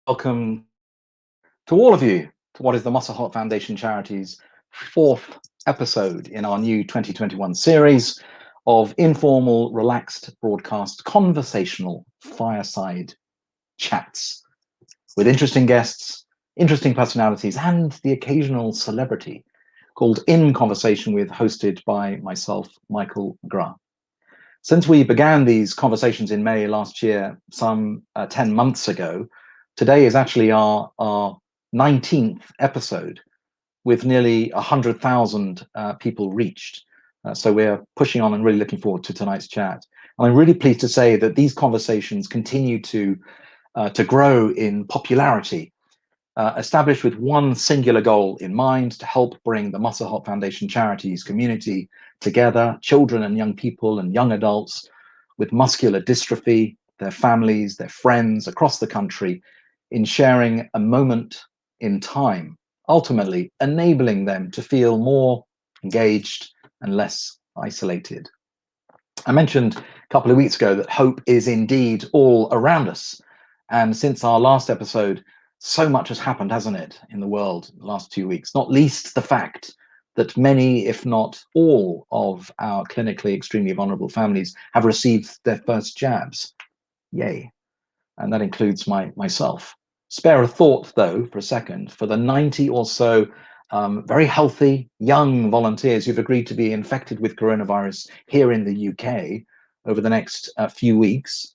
Welcome to all of you to what is the Muscle Heart Foundation Charity's fourth episode in our new 2021 series of informal, relaxed broadcast conversational fireside chats with interesting guests, interesting personalities, and the occasional celebrity called In Conversation With, hosted by myself, Michael McGrath. Since we began these conversations in May last year, some 10 months ago, today is actually our 19th episode with nearly 100,000 people reached. So we're pushing on and really looking forward to tonight's chat. And I'm really pleased to say that these conversations continue to grow in popularity, established with one singular goal in mind: to help bring the Muscle Heart Foundation Charities community together, children and young people and young adults with muscular dystrophy, their families, their friends across the country, in sharing a moment in time, ultimately enabling them to feel more engaged and less isolated. I mentioned a couple of weeks ago that hope is indeed all around us. And since our last episode, so much has happened, hasn't it, in the world in the last 2 weeks, not least the fact that many, if not all, of our clinically extremely vulnerable families have received their first jabs. Yay. And that includes myself. Spare a thought, though, for a second, for the 90 or so very healthy young volunteers who've agreed to be infected with coronavirus here in the UK over the next few weeks,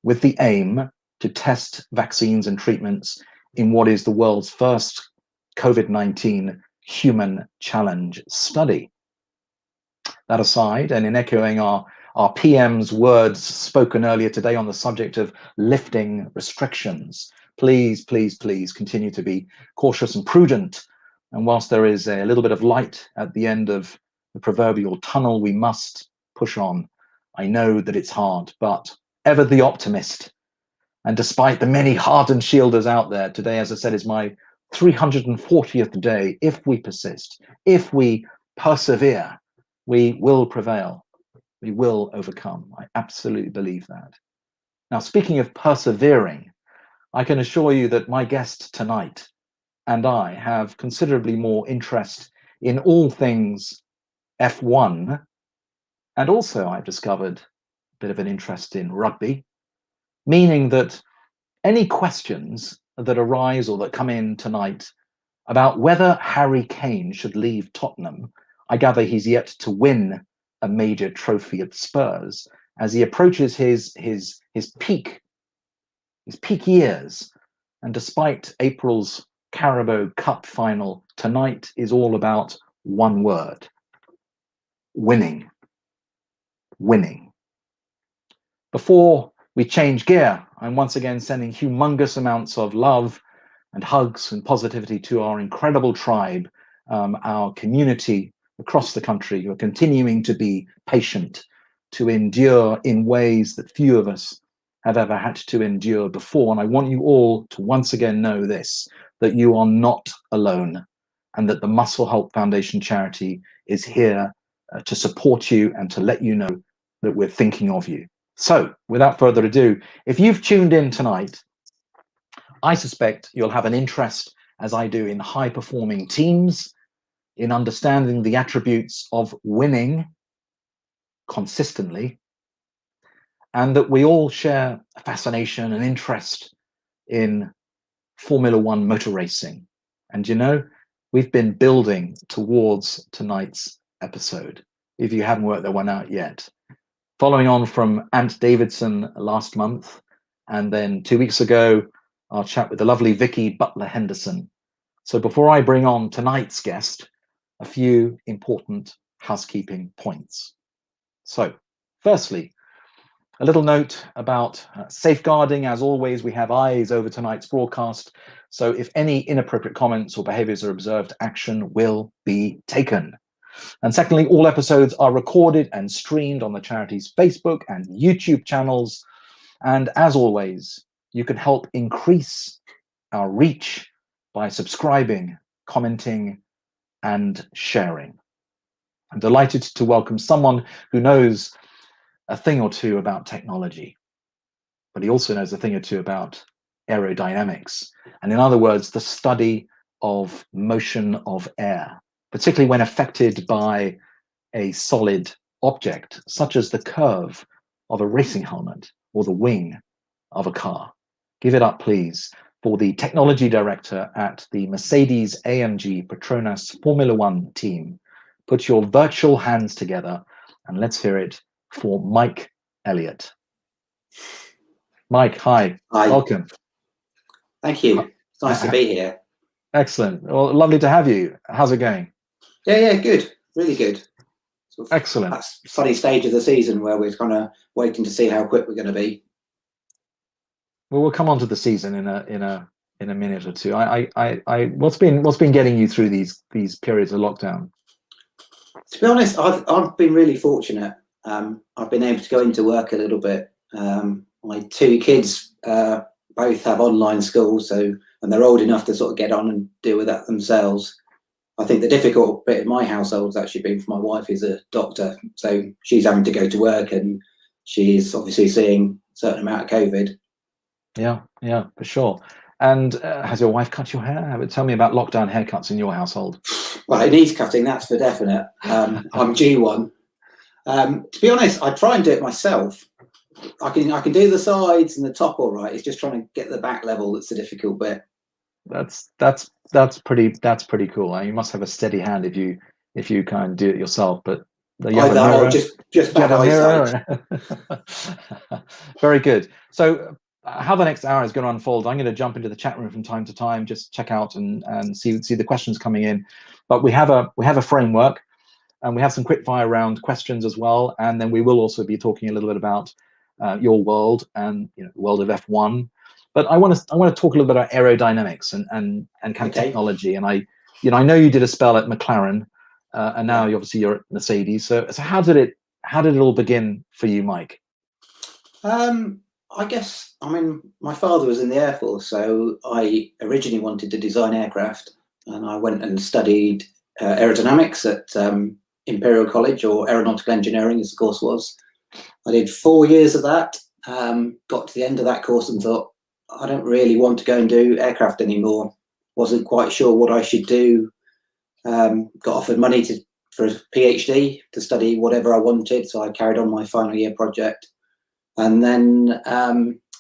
with the aim to test vaccines and treatments in what is the world's first COVID-19 human challenge study. That aside, and in echoing our PM's words spoken earlier today on the subject of lifting restrictions, please continue to be cautious and prudent. And whilst there is a little bit of light at the end of the proverbial tunnel, we must push on. I know that it's hard, but ever the optimist. And despite the many hardened shielders out there, today, as I said, is my 340th day. If we persist, if we persevere, we will prevail. We will overcome. I absolutely believe that. Now, speaking of persevering, I can assure you that my guest tonight and I have considerably more interest in all things F1, and also I've discovered a bit of an interest in rugby, meaning that any questions that arise or that come in tonight about whether Harry Kane should leave Tottenham — I gather he's yet to win a major trophy at Spurs — as he approaches his peak years. And despite April's Carabao Cup final, tonight is all about one word: winning. Winning. Before we change gear, I'm once again sending humongous amounts of love and hugs and positivity to our incredible tribe, our community across the country, who are continuing to be patient, to endure in ways that few of us have ever had to endure before. And I want you all to once again know this, that you are not alone, and that the Muscle Heart Foundation charity is here to support you and to let you know that we're thinking of you. So, without further ado, if you've tuned in tonight, I suspect you'll have an interest, as I do, in high-performing teams, in understanding the attributes of winning consistently, and that we all share a fascination and interest in Formula One motor racing. And you know, we've been building towards tonight's episode, if you haven't worked that one out yet. Following on from Ant Davidson last month, and then 2 weeks ago, our chat with the lovely Vicky Butler Henderson. So before I bring on tonight's guest, a few important housekeeping points. So firstly, a little note about safeguarding. As always, we have eyes over tonight's broadcast. So if any inappropriate comments or behaviors are observed, action will be taken. And secondly, all episodes are recorded and streamed on the charity's Facebook and YouTube channels. And as always, you can help increase our reach by subscribing, commenting, and sharing. I'm delighted to welcome someone who knows a thing or two about technology, but he also knows a thing or two about aerodynamics. And in other words, the study of motion of air, particularly when affected by a solid object, such as the curve of a racing helmet or the wing of a car. Give it up, please, for the technology director at the Mercedes-AMG Petronas F1 Team. Put your virtual hands together and let's hear it for Mike Elliott. Mike, hi. Hi. Welcome. Thank you. It's nice to be here. Excellent. Well, lovely to have you. How's it going? Yeah, good. Really good. Sort of Excellent. That's a funny stage of the season where we're kind of waiting to see how quick we're going to be. Well, we'll come on to the season in a minute or two. What's been getting you through these periods of lockdown? To be honest, I've been really fortunate. I've been able to go into work a little bit. My two kids both have online schools, and they're old enough to sort of get on and deal with that themselves. I think the difficult bit in my household has actually been for my wife, who's a doctor, so she's having to go to work and she's obviously seeing a certain amount of COVID. Yeah, for sure. And has your wife cut your hair? Tell me about lockdown haircuts in your household. Well, it needs cutting, that's for definite. I'm due one. To be honest, I try and do it myself. I can do the sides and the top all right. It's just trying to get the back level that's the difficult bit. That's pretty cool. You must have a steady hand if you kind of do it yourself. But you have a mirror, just bad eyesight. Very good. So how the next hour is going to unfold, I'm going to jump into the chat room from time to time, just check out and see the questions coming in. But we have a framework, and we have some quick fire round questions as well, and then we will also be talking a little bit about your world and the world of F1. But I want to talk a little bit about aerodynamics and kind of technology. And I know you did a spell at Mclaren, and now you're at Mercedes. So how did it all begin for you, Mike? I guess, my father was in the Air Force, so I originally wanted to design aircraft, and I went and studied aerodynamics at Imperial College, or aeronautical engineering as the course was. I did 4 years of that, got to the end of that course and thought, I don't really want to go and do aircraft anymore. Wasn't quite sure what I should do. Got offered money for a PhD to study whatever I wanted, so I carried on my final year project. And then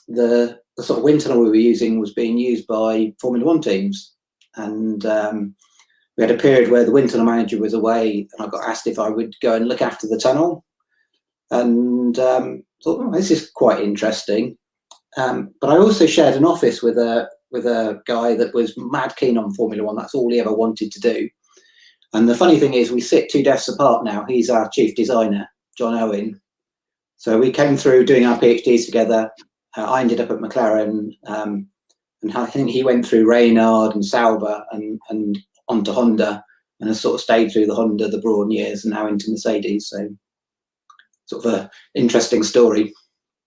the sort of wind tunnel we were using was being used by Formula 1 teams. And we had a period where the wind tunnel manager was away, and I got asked if I would go and look after the tunnel. And thought, this is quite interesting. But I also shared an office with a guy that was mad keen on Formula 1. That's all he ever wanted to do. And the funny thing is, we sit 2 desks apart now. He's our chief designer, John Owen. So we came through doing our PhDs together. I ended up at Mclaren, and I think he went through Reynard and Sauber and onto Honda, and has sort of stayed through the Honda, the Braun years, and now into Mercedes. So sort of an interesting story.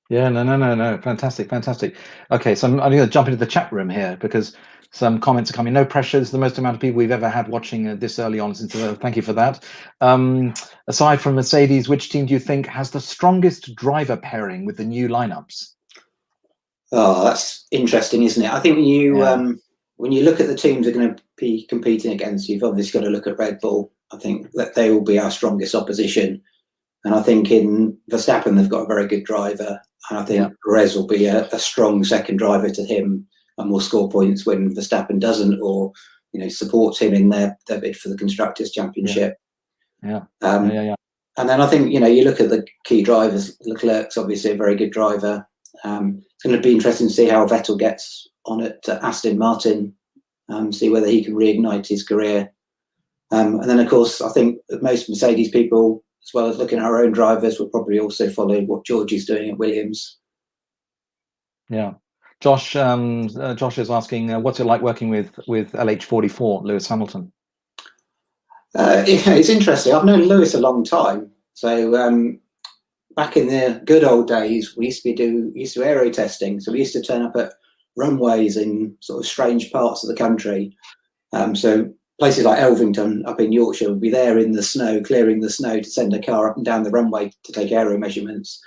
Yeah, no. Fantastic. Okay, so I'm going to jump into the chat room here because some comments are coming. No pressure. It's the most amount of people we've ever had watching this early on. Thank you for that. Aside from Mercedes, which team do you think has the strongest driver pairing with the new lineups? Oh, that's interesting, isn't it? I think when you look at the teams that are going to be competing against, you've obviously got to look at Red Bull. I think that they will be our strongest opposition. And I think in Verstappen, they've got a very good driver. And I think Perez will be a strong second driver to him and will score points when Verstappen doesn't, or supports him in their bid for the Constructors' Championship. Yeah. And then I think, you look at the key drivers. Leclerc's obviously a very good driver. It's going to be interesting to see how Vettel gets on at Aston Martin, see whether he can reignite his career. And then, of course, I think most Mercedes people, as well as looking at our own drivers, will probably also follow what George is doing at Williams. Yeah. Josh is asking, what's it like working with Lh44 Lewis Hamilton? It's interesting. I've known Lewis a long time. So back in the good old days, we used to do aero testing. So we used to turn up at runways in sort of strange parts of the country. So places like Elvington up in Yorkshire would be there in the snow, clearing the snow to send a car up and down the runway to take aero measurements.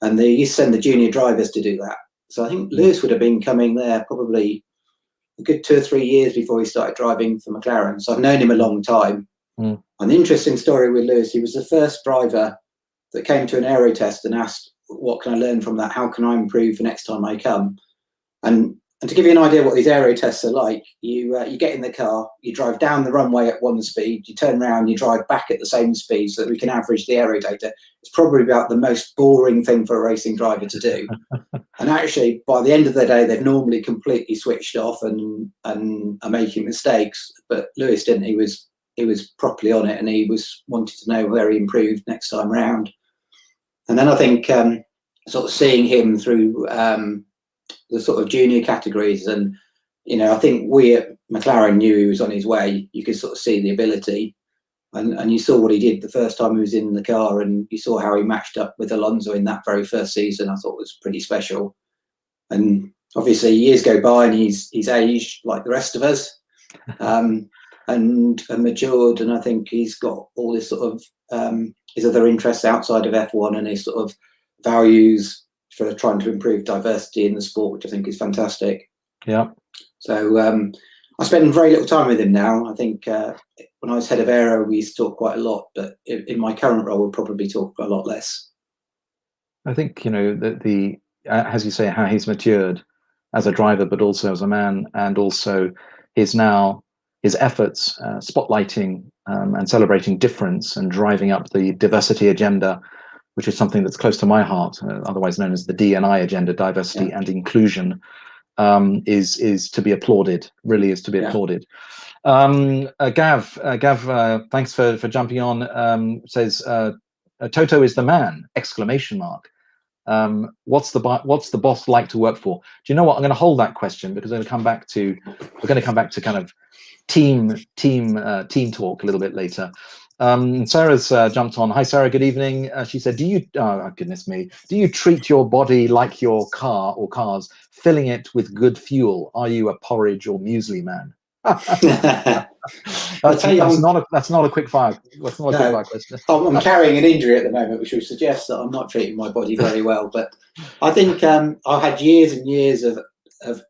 And they used to send the junior drivers to do that. So I think Lewis would have been coming there probably a good 2 or 3 years before he started driving for McLaren. So I've known him a long time. Mm. An interesting story with Lewis, he was the first driver that came to an aero test and asked, what can I learn from that? How can I improve for next time I come? And to give you an idea what these aero tests are like, you get in the car, you drive down the runway at one speed, you turn around, you drive back at the same speed so that we can average the aero data. It's probably about the most boring thing for a racing driver to do. And actually, by the end of the day, they've normally completely switched off and are making mistakes. But Lewis didn't. He was properly on it, and he was wanted to know where he improved next time round. And then I think sort of seeing him through the sort of junior categories, and I think we at McLaren knew he was on his way. You could sort of see the ability, and you saw what he did the first time he was in the car, and you saw how he matched up with Alonso in that very first season. I thought was pretty special. And obviously years go by, and he's aged like the rest of us, and matured. And I think he's got all this sort of his other interests outside of F1, and his sort of values for trying to improve diversity in the sport, which I think is fantastic. Yeah. So I spend very little time with him now. I think when I was head of Aero, we used to talk quite a lot, but in my current role, we'll probably talk a lot less. I think, the as you say, how he's matured as a driver, but also as a man, and also his efforts spotlighting and celebrating difference and driving up the diversity agenda, which is something that's close to my heart, otherwise known as the D&I agenda, diversity and inclusion, is to be applauded. Really is to be applauded. Gav, thanks for jumping on. Says Toto is the man! Exclamation mark. What's the boss like to work for? Do you know what? I'm going to hold that question because we're going to come back to kind of team talk a little bit later. Sarah's jumped on. Hi, Sarah. Good evening. She said, "Do you? Oh, goodness me! Do you treat your body like your car or cars, filling it with good fuel? Are you a porridge or muesli man?" That's not a quick fire. That's not a quick fire question. I'm carrying an injury at the moment, which would suggest that I'm not treating my body very well. But I think I've had years and years of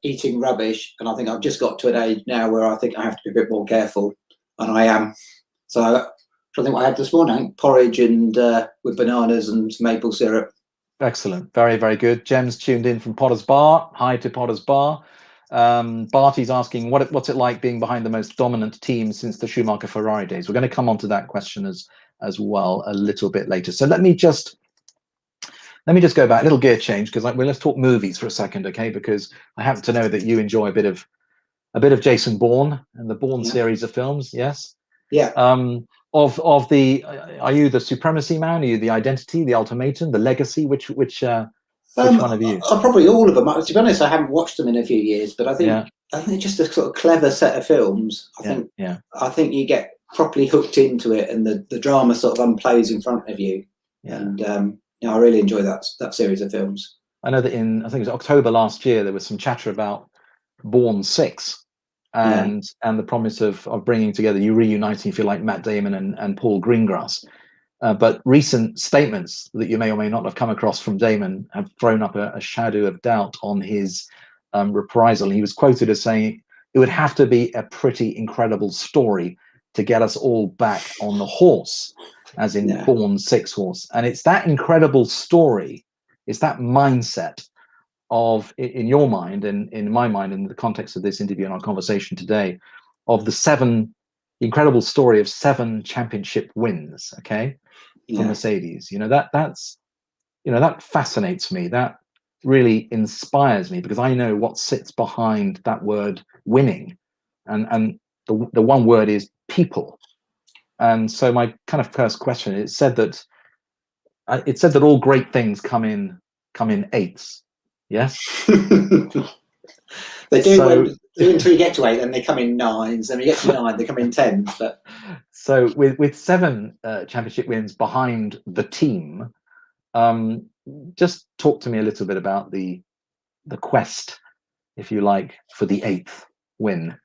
eating rubbish, and I think I've just got to an age now where I think I have to be a bit more careful, and I am. So I think what I had this morning, porridge and with bananas and some maple syrup. Excellent, very, very good. Jem's tuned in from Potter's Bar. Hi to Potter's Bar. Barty's asking what's it like being behind the most dominant team since the Schumacher Ferrari days. We're going to come on to that question as well a little bit later. So let me just go back, a little gear change, because let's talk movies for a second, okay? Because I happen to know that you enjoy a bit of Jason Bourne and the Bourne series of films. Yes. Yeah. Are you the Supremacy Man? Are you the Identity, the Ultimatum, the Legacy? Which one of you? Probably all of them. To be honest, I haven't watched them in a few years, but I think it's just a sort of clever set of films. I think you get properly hooked into it, and the drama sort of unplays in front of you. Yeah. And I really enjoy that series of films. I know that I think it was October last year, there was some chatter about Bourne 6 and the promise of bringing together, reuniting, if you like, Matt Damon and Paul Greengrass. But recent statements that you may or may not have come across from Damon have thrown up a shadow of doubt on his reprisal. He was quoted as saying it would have to be a pretty incredible story to get us all back on the horse, as in Bourne 6 horse. And it's that incredible story, it's that mindset of, in your mind and in my mind, in the context of this interview and our conversation today, of the incredible story of 7 championship wins, okay, for Mercedes. That fascinates me. That really inspires me, because I know what sits behind that word winning, and the one word is people. And so my kind of first question, it said that all great things come in eighths. Yes. They do until you get to 8, then they come in 9s. Then you get to 9, they come in 10s. But so with 7 championship wins behind the team, just talk to me a little bit about the quest, if you like, for the 8th win.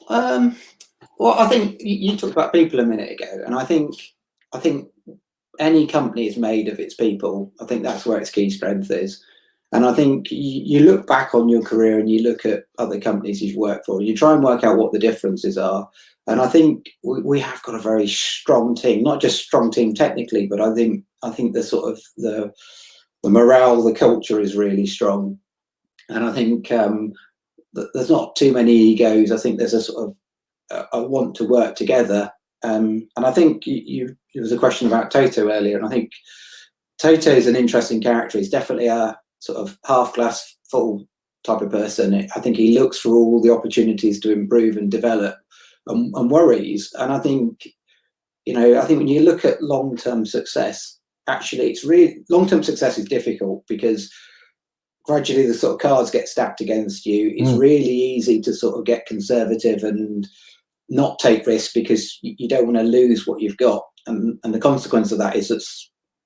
Well, I think you talked about people a minute ago, and I think any company is made of its people. I think that's where its key strength is. And I think you look back on your career and you look at other companies you've worked for, and you try and work out what the differences are. And I think we have got a very strong team, not just strong team technically, but I think the sort of the morale, the culture is really strong. And I think there's not too many egos. I think there's a sort of a want to work together. And I think there was a question about Toto earlier, and I think Toto is an interesting character. He's definitely a sort of half glass full type of person. I think he looks for all the opportunities to improve and develop, and worries. And I think, I think when you look at long-term success, actually it's really, long-term success is difficult because gradually the sort of cards get stacked against you. It's really easy to sort of get conservative and not take risks because you don't want to lose what you've got. And the consequence of that is that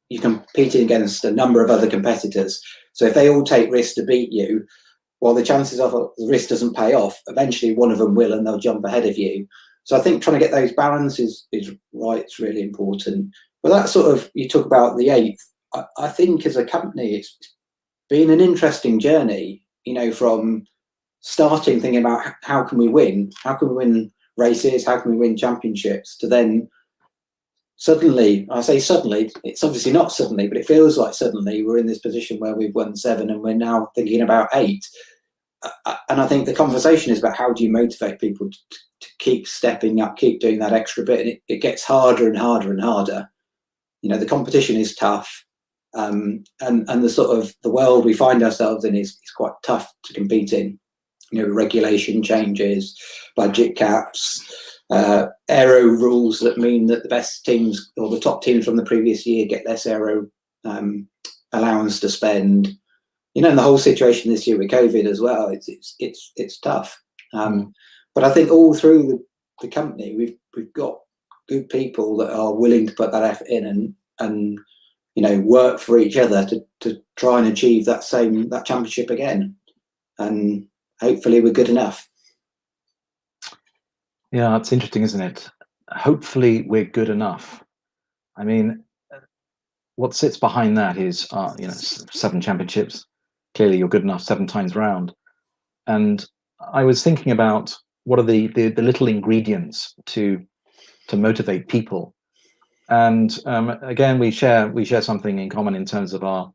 you're competing against a number of other competitors. So if they all take risks to beat you, well, the chances of the risk doesn't pay off, eventually one of them will, and they'll jump ahead of you. So I think trying to get those balances is right. It's really important. But that sort of, you talk about the eighth, I think as a company, it's been an interesting journey, from starting thinking about how can we win races, how can we win championships, to then suddenly, I say suddenly, it's obviously not suddenly, but it feels like suddenly we're in this position where we've won 7 and we're now thinking about 8. And I think the conversation is about how do you motivate people to keep stepping up, keep doing that extra bit. And it gets harder and harder and harder. The competition is tough. And the sort of the world we find ourselves in is quite tough to compete in. Regulation changes, budget caps, aero rules that mean that the best teams or the top teams from the previous year get less aero allowance to spend. And the whole situation this year with COVID as well, it's tough. But I think all through the company, we've got good people that are willing to put that effort in and work for each other to try and achieve that championship again. And hopefully we're good enough. Yeah, it's interesting, isn't it? Hopefully we're good enough. I mean, what sits behind that is, 7 championships. Clearly you're good enough 7 times round. And I was thinking about what are the little ingredients to motivate people. And again, we share something in common in terms of our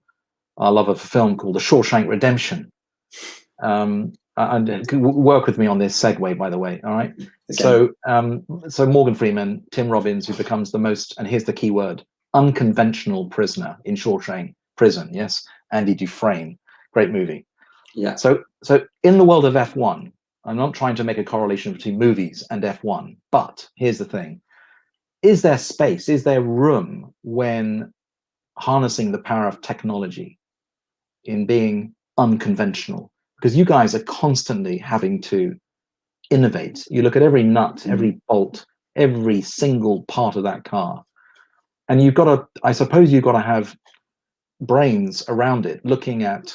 love of a film called The Shawshank Redemption. And work with me on this segue, by the way. All right. Okay. So Morgan Freeman, Tim Robbins, who becomes the most, and here's the key word, unconventional prisoner in Shawshank Prison. Yes, Andy Dufresne, great movie. Yeah. So in the world of F1, I'm not trying to make a correlation between movies and F1, but here's the thing: is there space? Is there room when harnessing the power of technology in being unconventional? Because you guys are constantly having to innovate. You look at every nut, every bolt, every single part of that car, and I suppose you've got to have brains around it, looking at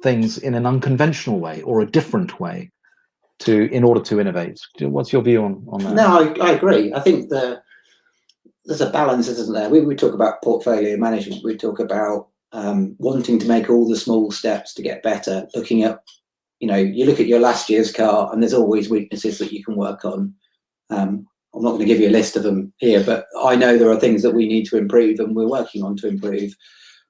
things in an unconventional way or a different way in order to innovate. What's your view on that? No, I agree. I think there's a balance, isn't there? We talk about portfolio management. We talk about wanting to make all the small steps to get better, looking at, you look at your last year's car and there's always weaknesses that you can work on. I'm not going to give you a list of them here, but I know there are things that we need to improve and we're working on to improve.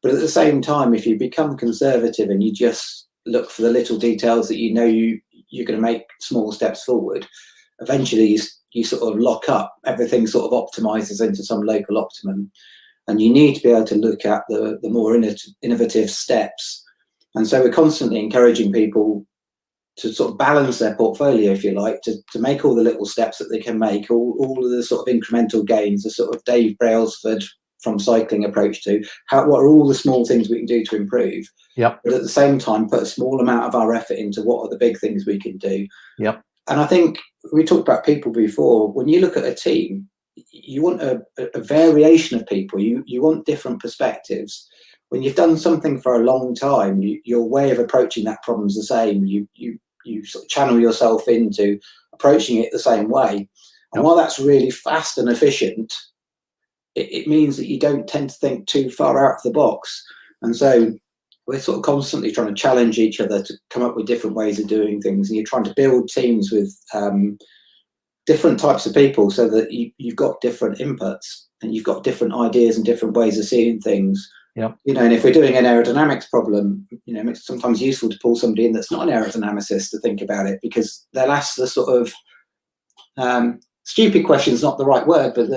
But at the same time, if you become conservative and you just look for the little details that you're going to make small steps forward, eventually you sort of lock up. Everything sort of optimizes into some local optimum. And you need to be able to look at the more innovative steps. And so we're constantly encouraging people to sort of balance their portfolio, if you like, to make all the little steps that they can make, all of the sort of incremental gains, the sort of Dave Brailsford from cycling approach to what are all the small things we can do to improve. Yep. But at the same time, put a small amount of our effort into what are the big things we can do. Yep. And I think we talked about people before. When you look at a team, you want a variation of people. You want different perspectives. When you've done something for a long time, your way of approaching that problem is the same. You sort of channel yourself into approaching it the same way. And while that's really fast and efficient, it means that you don't tend to think too far out of the box. And so we're sort of constantly trying to challenge each other to come up with different ways of doing things, and you're trying to build teams with different types of people so that you've got different inputs and you've got different ideas and different ways of seeing things. Yep. You know, and if we're doing an aerodynamics problem, you know, it's sometimes useful to pull somebody in that's not an aerodynamicist to think about it, because they'll ask the sort of stupid question is not the right word, but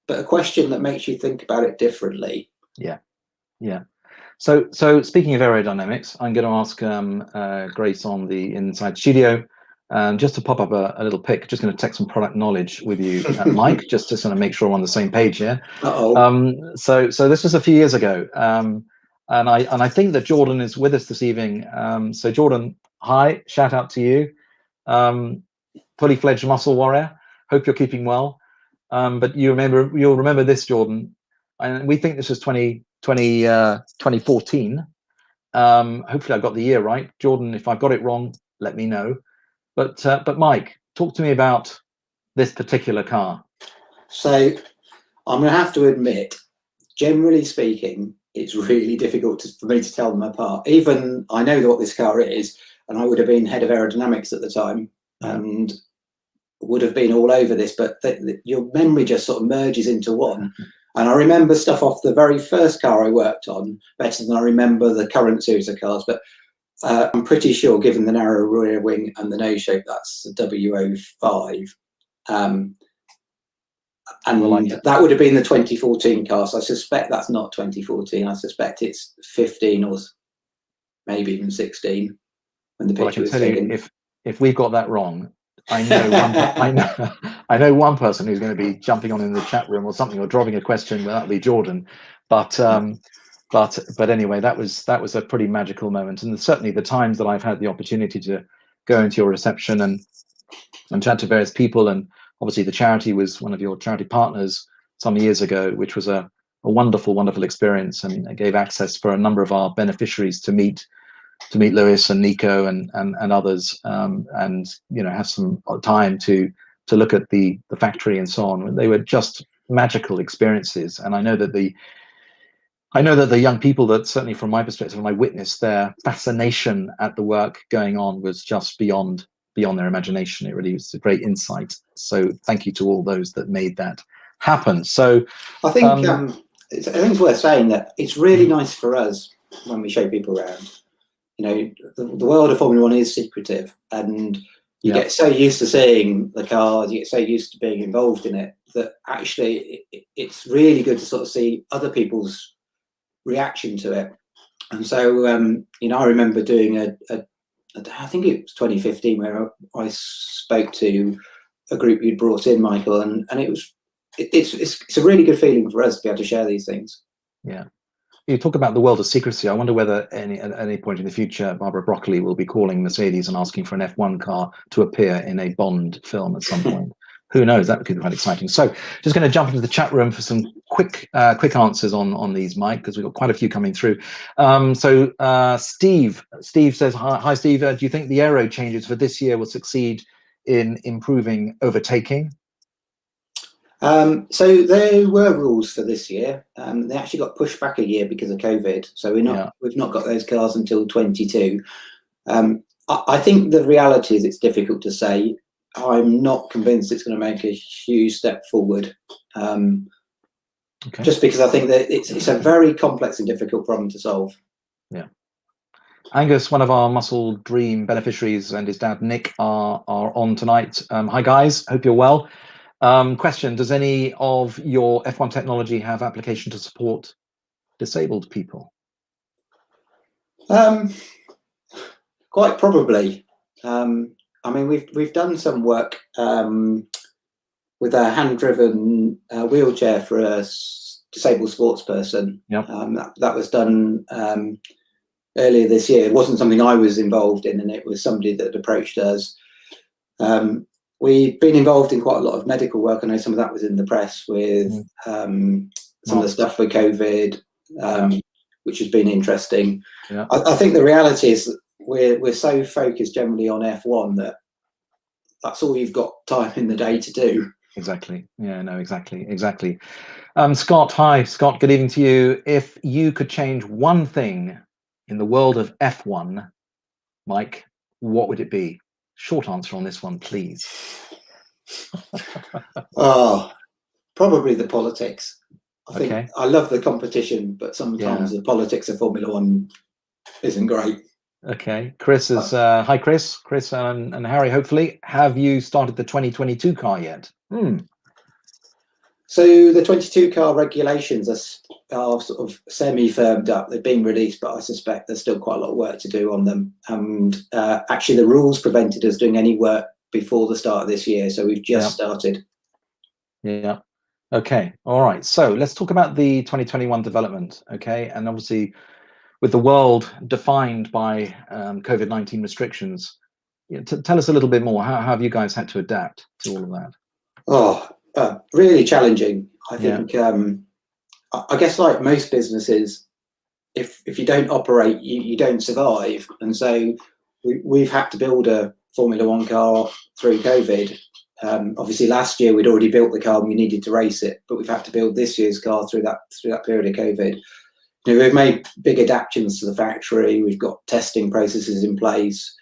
a question that makes you think about it differently. Yeah. So speaking of aerodynamics, I'm going to ask Grace on the inside studio just to pop up a little pic. Just going to take some product knowledge with you, Mike, just to sort of make sure we're on the same page here. So this was a few years ago, and I think that Jordan is with us this evening. So Jordan, hi, shout out to you, fully fledged muscle warrior. Hope you're keeping well. But you'll remember this, Jordan, and we think this was 2014. Hopefully I got the year right. Jordan, if I've got it wrong, let me know. But Mike, talk to me about this particular car. So I'm going to have to admit, generally speaking, it's really difficult for me to tell them apart. Even I know what this car is, and I would have been head of aerodynamics at the time and would have been all over this, but your memory just sort of merges into one. And I remember stuff off the very first car I worked on better than I remember the current series of cars. But I'm pretty sure, given the narrow rear wing and the nose shape, that's the W05. And that would have been the 2014 car. So I suspect that's not 2014. I suspect it's 15 or maybe even 16 when the picture was taken. If we've got that wrong, I know one person who's going to be jumping on in the chat room or something, or dropping a question. That'll be Jordan. But anyway, that was a pretty magical moment, and certainly the times that I've had the opportunity to go into your reception and chat to various people, and obviously the charity was one of your charity partners some years ago, which was a wonderful experience, and it gave access for a number of our beneficiaries to meet Lewis and Nico and others, and you know, have some time to look at the factory and so on. They were just magical experiences, and I know that the young people, that certainly from my perspective, when I witnessed their fascination at the work going on, was just beyond their imagination. It really was a great insight. So thank you to all those that made that happen. So I think it's worth saying that it's really nice for us when we show people around. You know, the world of Formula One is secretive, and you get so used to seeing the cars, you get so used to being involved in it, that actually it's really good to sort of see other people's reaction to it. And so, you know, I remember doing I think it was 2015, where I spoke to a group you'd brought in, Michael, and it's a really good feeling for us to be able to share these things. Yeah. You talk about the world of secrecy. I wonder whether at any point in the future, Barbara Broccoli will be calling Mercedes and asking for an F1 car to appear in a Bond film at some point. Who knows? That could be quite exciting. So just going to jump into the chat room for some quick answers on these, Mike, because we've got quite a few coming through. Steve says, hi Steve, do you think the aero changes for this year will succeed in improving overtaking? So there were rules for this year. They actually got pushed back a year because of COVID. So we've not got those cars until 22. I think the reality is it's difficult to say. I'm not convinced it's going to make a huge step forward. Just because I think that it's a very complex and difficult problem to solve. Yeah. Angus, one of our Muscle Dream beneficiaries, and his dad Nick are on tonight. Hi guys, hope you're well. Question: does any of your F1 technology have application to support disabled people? Quite probably. I mean, we've done some work with a hand-driven wheelchair for a disabled sports person. Yep. That was done earlier this year. It wasn't something I was involved in, and it was somebody that approached us. We've been involved in quite a lot of medical work. I know some of that was in the press with some of the stuff with COVID, which has been interesting. Yeah. I think the reality is that we're so focused generally on F1 that that's all you've got time in the day to do. Exactly. Yeah, no, exactly. Scott, hi. Scott, good evening to you. If you could change one thing in the world of F1, Mike, what would it be? Short answer on this one, please. Oh, probably the politics. I think Okay. I love the competition, but sometimes the politics of Formula One isn't great. Okay. Chris is hi, Chris. Chris and Harry, hopefully. Have you started the 2022 car yet? So the 22 car regulations are sort of semi-firmed up. They've been released, but I suspect there's still quite a lot of work to do on them. And actually, the rules prevented us doing any work before the start of this year, so we've just started. Yeah. Okay. All right. So let's talk about the 2021 development. Okay. And obviously, with the world defined by COVID-19 restrictions, tell us a little bit more. How have you guys had to adapt to all of that? Oh, really challenging. I think, I guess like most businesses, if you don't operate, you don't survive. And so we've had to build a Formula One car through COVID. Obviously, last year we'd already built the car and we needed to race it, but we've had to build this year's car through that period of COVID. You know, we've made big adaptations to the factory. We've got testing processes in place.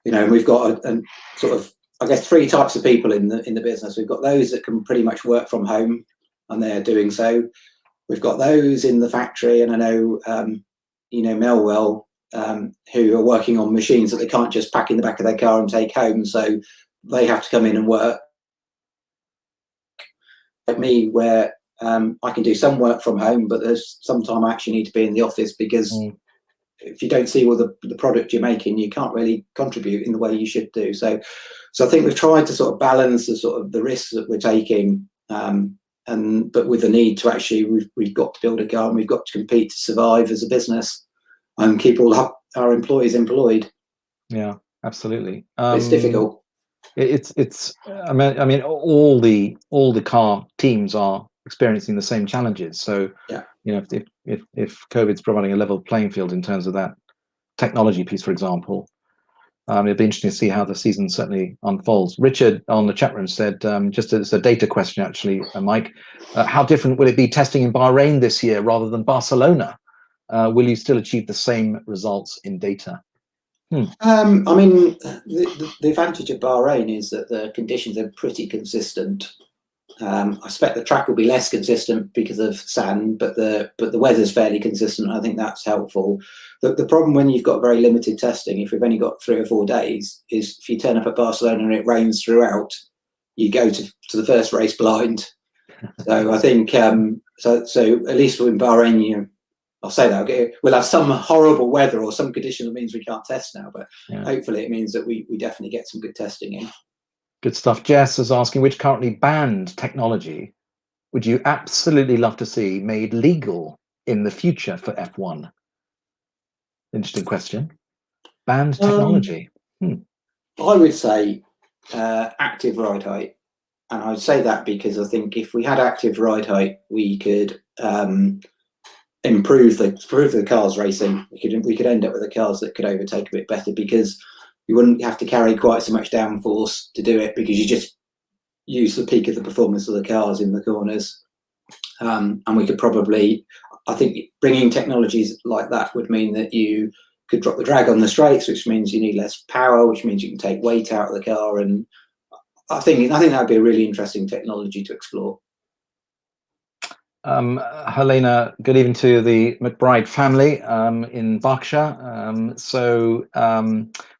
You know, and we've got a sort of, I guess, three types of people in the business. We've got those that can pretty much work from home, and they're doing so. We've got those in the factory, and I know you know Mel well, who are working on machines that they can't just pack in the back of their car and take home, so they have to come in and work. Like me, where I can do some work from home, but there's some time I actually need to be in the office because if you don't see all the product you're making, you can't really contribute in the way you should do. So I think we've tried to sort of balance the sort of the risks that we're taking, but with the need to actually, we've got to build a car and we've got to compete to survive as a business and keep all our employees employed. Yeah, absolutely. It's difficult. It's. I mean, all the car teams are experiencing the same challenges. So Yeah. You know, if COVID's providing a level playing field in terms of that technology piece, for example, it'd be interesting to see how the season certainly unfolds. Richard on the chat room said, just as a data question, actually, Mike, how different will it be testing in Bahrain this year rather than Barcelona? Will you still achieve the same results in data? I mean, the advantage of Bahrain is that the conditions are pretty consistent. I suspect the track will be less consistent because of sand, but the weather's fairly consistent. I think that's helpful. The problem when you've got very limited testing, if we've only got 3 or 4 days, is if you turn up at Barcelona and it rains throughout, you go to the first race blind. So I think so at least in Bahrain, I'll say that we'll have some horrible weather or some condition that means we can't test now, but hopefully it means that we definitely get some good testing in. Good stuff. Jess is asking, which currently banned technology would you absolutely love to see made legal in the future for F1? Interesting question. Banned technology. I would say active ride height. And I would say that because I think if we had active ride height, we could improve the cars racing. We could end up with the cars that could overtake a bit better because you wouldn't have to carry quite so much downforce to do it because you just use the peak of the performance of the cars in the corners. And we could probably, I think bringing technologies like that would mean that you could drop the drag on the straights, which means you need less power, which means you can take weight out of the car. And I think that would be a really interesting technology to explore. Helena, good evening to the McBride family in Berkshire.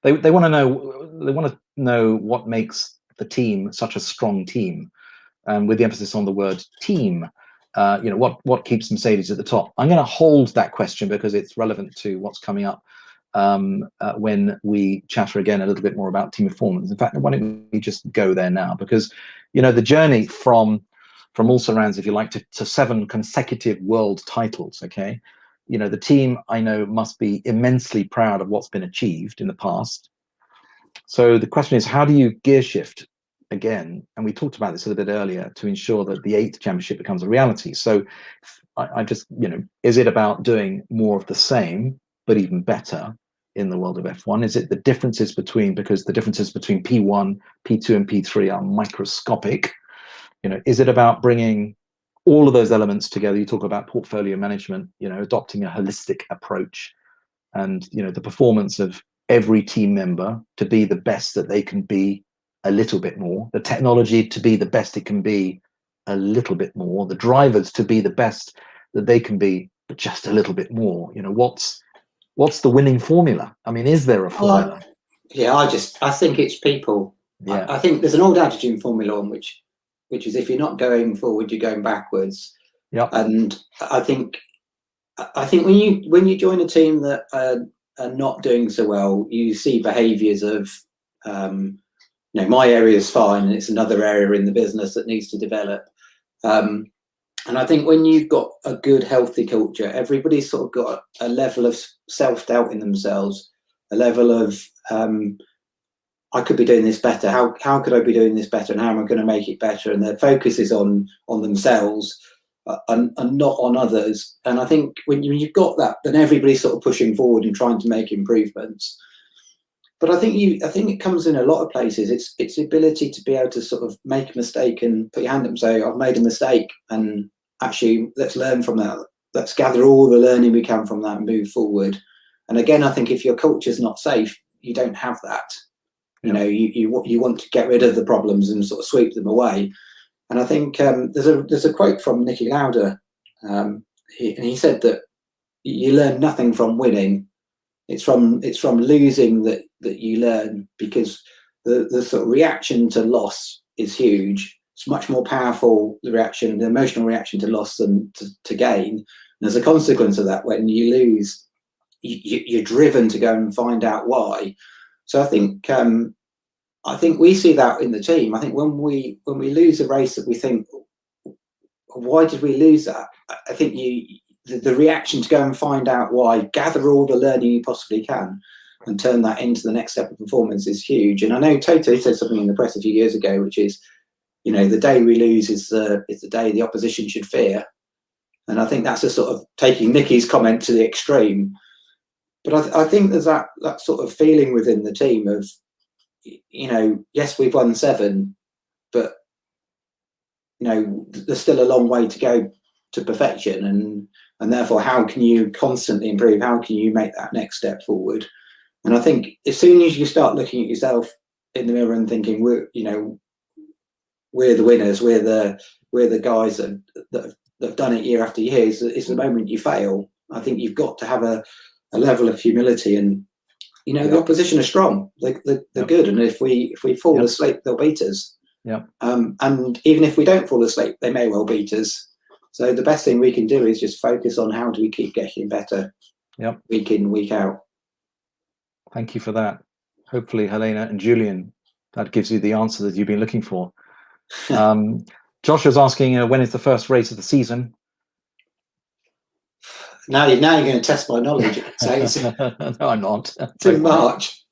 They want to know what makes the team such a strong team, with the emphasis on the word team. You know, what keeps Mercedes at the top? I'm going to hold that question because it's relevant to what's coming up when we chatter again a little bit more about team performance. In fact, why don't we just go there now? Because, you know, the journey from also rounds, if you like, to 7 consecutive world titles, okay? You know, the team, I know, must be immensely proud of what's been achieved in the past. So the question is, how do you gear shift again? And we talked about this a little bit earlier, to ensure that the 8th championship becomes a reality. So I just, you know, is it about doing more of the same, but even better in the world of F1? Is it the differences between, because the differences between P1, P2 and P3 are microscopic, Is it about bringing all of those elements together? You talk about portfolio management, adopting a holistic approach, and the performance of every team member to be the best that they can be a little bit more, the technology to be the best it can be a little bit more, the drivers to be the best that they can be but just a little bit more. What's the winning formula? I mean, is there a formula? I think it's people. Yeah. I think there's an old adage in Formula One which is, if you're not going forward, you're going backwards. Yeah. And I think when you join a team that are not doing so well, you see behaviours of my area is fine and it's another area in the business that needs to develop. And I think when you've got a good, healthy culture, everybody's sort of got a level of self-doubt in themselves, a level of I could be doing this better. How could I be doing this better, and how am I going to make it better? And their focus is on themselves and not on others. And I think when you've got that, then everybody's sort of pushing forward and trying to make improvements. But I think it comes in a lot of places. It's the ability to be able to sort of make a mistake and put your hand up and say, I've made a mistake, and actually let's learn from that. Let's gather all the learning we can from that and move forward. And again, I think if your culture's not safe, you don't have that. You want to get rid of the problems and sort of sweep them away. And I think there's a quote from Niki Lauda, and he said that you learn nothing from winning. It's from losing that you learn, because the sort of reaction to loss is huge. It's much more powerful, the emotional reaction to loss than to gain. And as a consequence of that, when you lose, you're driven to go and find out why. So I think we see that in the team. I think when we lose a race that we think, why did we lose that? I think the reaction to go and find out why, gather all the learning you possibly can, and turn that into the next step of performance is huge. And I know Toto said something in the press a few years ago, which is, the day we lose is the day the opposition should fear. And I think that's a sort of taking Niki's comment to the extreme. But I think there's that sort of feeling within the team of, yes, we've won 7, but there's still a long way to go to perfection, and therefore how can you constantly improve? How can you make that next step forward? And I think as soon as you start looking at yourself in the mirror and thinking we're the winners, we're the guys that have done it year after year, is the moment you fail. I think you've got to have a level of humility, and the opposition are strong. They're good, and if we fall asleep, they'll beat us. And even if we don't fall asleep, they may well beat us. So the best thing we can do is just focus on how do we keep getting better, week in, week out. Thank you for that. Hopefully, Helena and Julian, that gives you the answer that you've been looking for. Josh was asking, when is the first race of the season? Now you're going to test my knowledge. No, I'm not. It's in March.